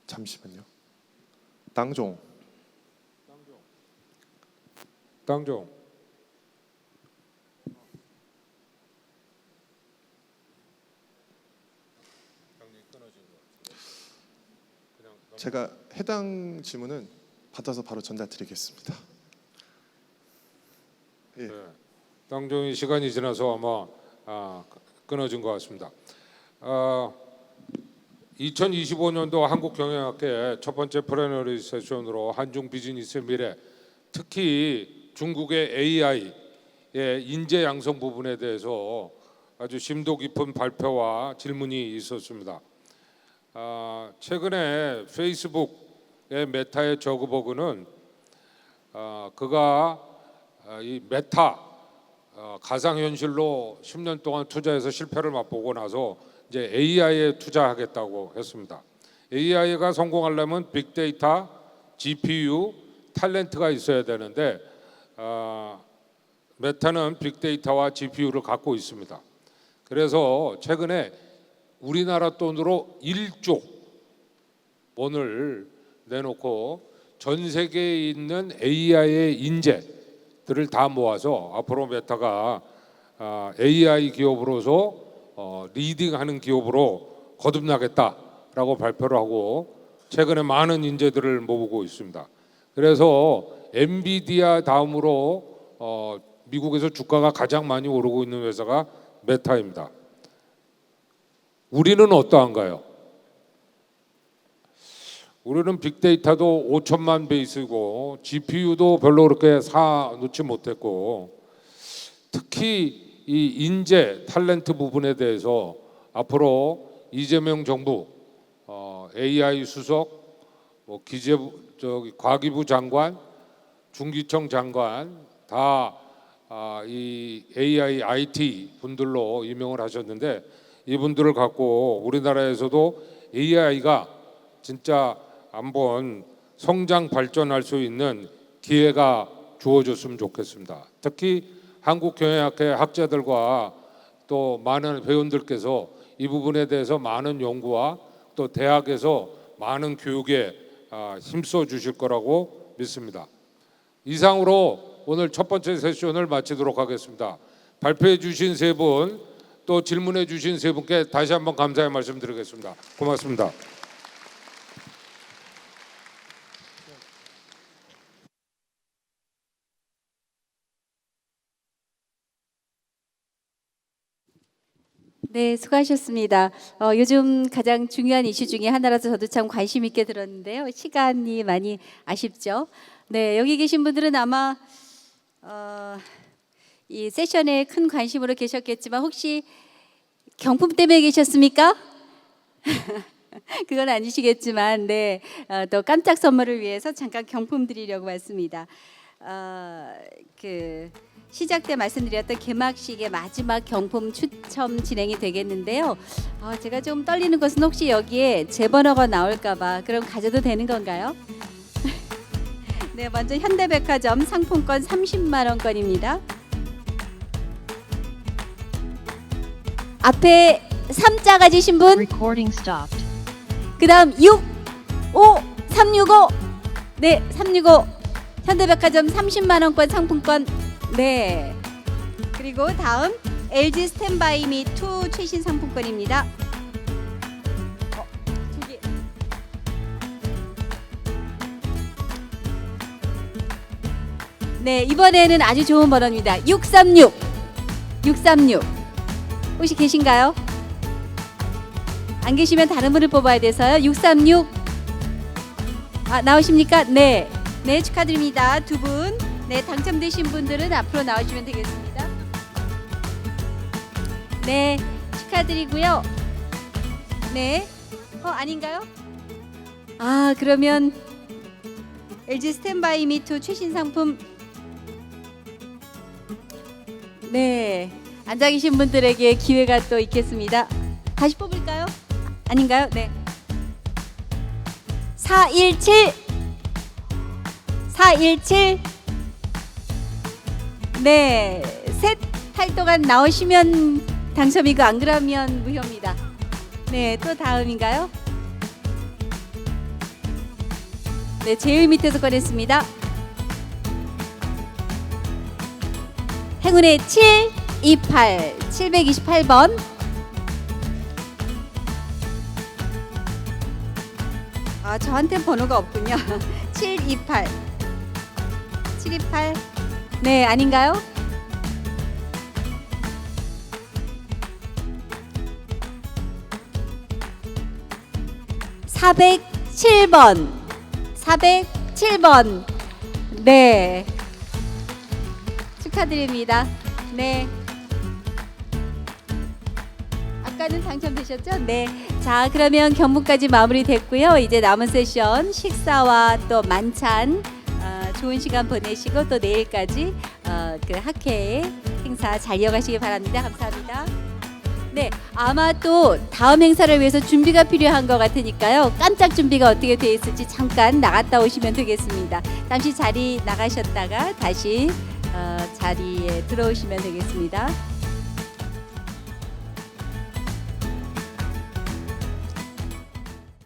잠시만요. 당종. 제가 해당 질문은 받아서 바로 전달드리겠습니다. 예. 네, 당종이 시간이 지나서 아마 끊어진 것 같습니다. 2025년도 한국경영학회 첫 번째 플래너리 세션으로 한중 비즈니스 미래, 특히 중국의 AI의 인재 양성 부분에 대해서 아주 심도 깊은 발표와 질문이 있었습니다. 최근에 페이스북의 메타의 저그버그는 그가 이 메타 가상현실로 10년 동안 투자해서 실패를 맛보고 나서 이제 AI에 투자하겠다고 했습니다. AI가 성공하려면 빅데이터, GPU, 탤런트가 있어야 되는데 메타는 빅데이터와 GPU를 갖고 있습니다. 그래서 최근에 우리나라 돈으로 1조 원을 내놓고 전 세계에 있는 AI의 인재들을 다 모아서 앞으로 메타가 AI 기업으로서 리딩하는 기업으로 거듭나겠다라고 발표를 하고 최근에 많은 인재들을 모으고 있습니다. 그래서 엔비디아 다음으로 미국에서 주가가 가장 많이 오르고 있는 회사가 메타입니다. 우리는 어떠한가요? 우리는 빅데이터도 5천만 베이스고 GPU도 별로 그렇게 사놓지 못했고 특히 이 인재, 탤런트 부분에 대해서 앞으로 이재명 정부 AI 수석, 과기부 장관, 중기청 장관 다 이 AI, IT 분들로 임명을 하셨는데 이분들을 갖고 우리나라에서도 AI가 진짜 한번 성장 발전할 수 있는 기회가 주어졌으면 좋겠습니다. 특히 한국경영학회 학자들과 또 많은 회원들께서 이 부분에 대해서 많은 연구와 또 대학에서 많은 교육에 힘써 주실 거라고 믿습니다. 이상으로 오늘 첫 번째 세션을 마치도록 하겠습니다. 발표해 주신 세 분 또 질문해 주신 세 분께 다시 한번 감사의 말씀드리겠습니다. 고맙습니다. 네, 수고하셨습니다. 요즘 가장 중요한 이슈 중에 하나라서 저도 참 관심 있게 들었는데요. 시간이 많이 아쉽죠. 네, 여기 계신 분들은 아마 이 세션에 큰 관심으로 계셨겠지만 혹시 경품 때문에 계셨습니까? 그건 아니시겠지만, 네, 또 깜짝 선물을 위해서 잠깐 경품 드리려고 왔습니다. 시작 때 말씀드렸던 개막식의 마지막 경품 추첨 진행이 되겠는데요. 제가 좀 떨리는 것은 혹시 여기에 제 번호가 나올까봐. 그럼 가져도 되는 건가요? 네, 먼저 현대백화점 상품권 30만 원권입니다. 앞에 3자 가지신 분, Recording stopped. 그 다음 6, 5, 365. 네, 365 현대백화점 30만 원권 상품권. 네, 그리고 다음 LG 스탠바이미 2 최신 상품권입니다. 2개. 네, 이번에는 아주 좋은 번호입니다. 636 636 혹시 계신가요? 안 계시면 다른 분을 뽑아야 돼서요. 636 나오십니까? 네, 네, 축하드립니다. 두 분. 네, 당첨되신 분들은 앞으로 나오시면 되겠습니다. 네, 축하드리고요. 네, 아닌가요? 그러면 LG 스탠바이 미2 최신 상품. 네, 앉아 계신 분들에게 기회가 또 있겠습니다. 다시 뽑을까요? 아닌가요? 네. 417 네, 셋 탈 동안 나오시면 당첨이고 안 그러면 무효입니다. 네, 또 다음인가요? 네, 제일 밑에서 꺼냈습니다. 행운의 728 728번. 저한테 번호가 없군요. 728 네, 아닌가요? (407번) 407번. 네, 축하드립니다. 네, 아까는 당첨되셨죠? 네. 자, 그러면 경문까지 마무리됐고요. 이제 남은 세션 식사와 또 만찬 좋은 시간 보내시고 또 내일까지 그 학회 행사 잘 이어가시기 바랍니다. 감사합니다. 네, 아마 또 다음 행사를 위해서 준비가 필요한 것 같으니까요. 깜짝 준비가 어떻게 되어 있을지 잠깐 나갔다 오시면 되겠습니다. 잠시 자리 나가셨다가 다시 자리에 들어오시면 되겠습니다.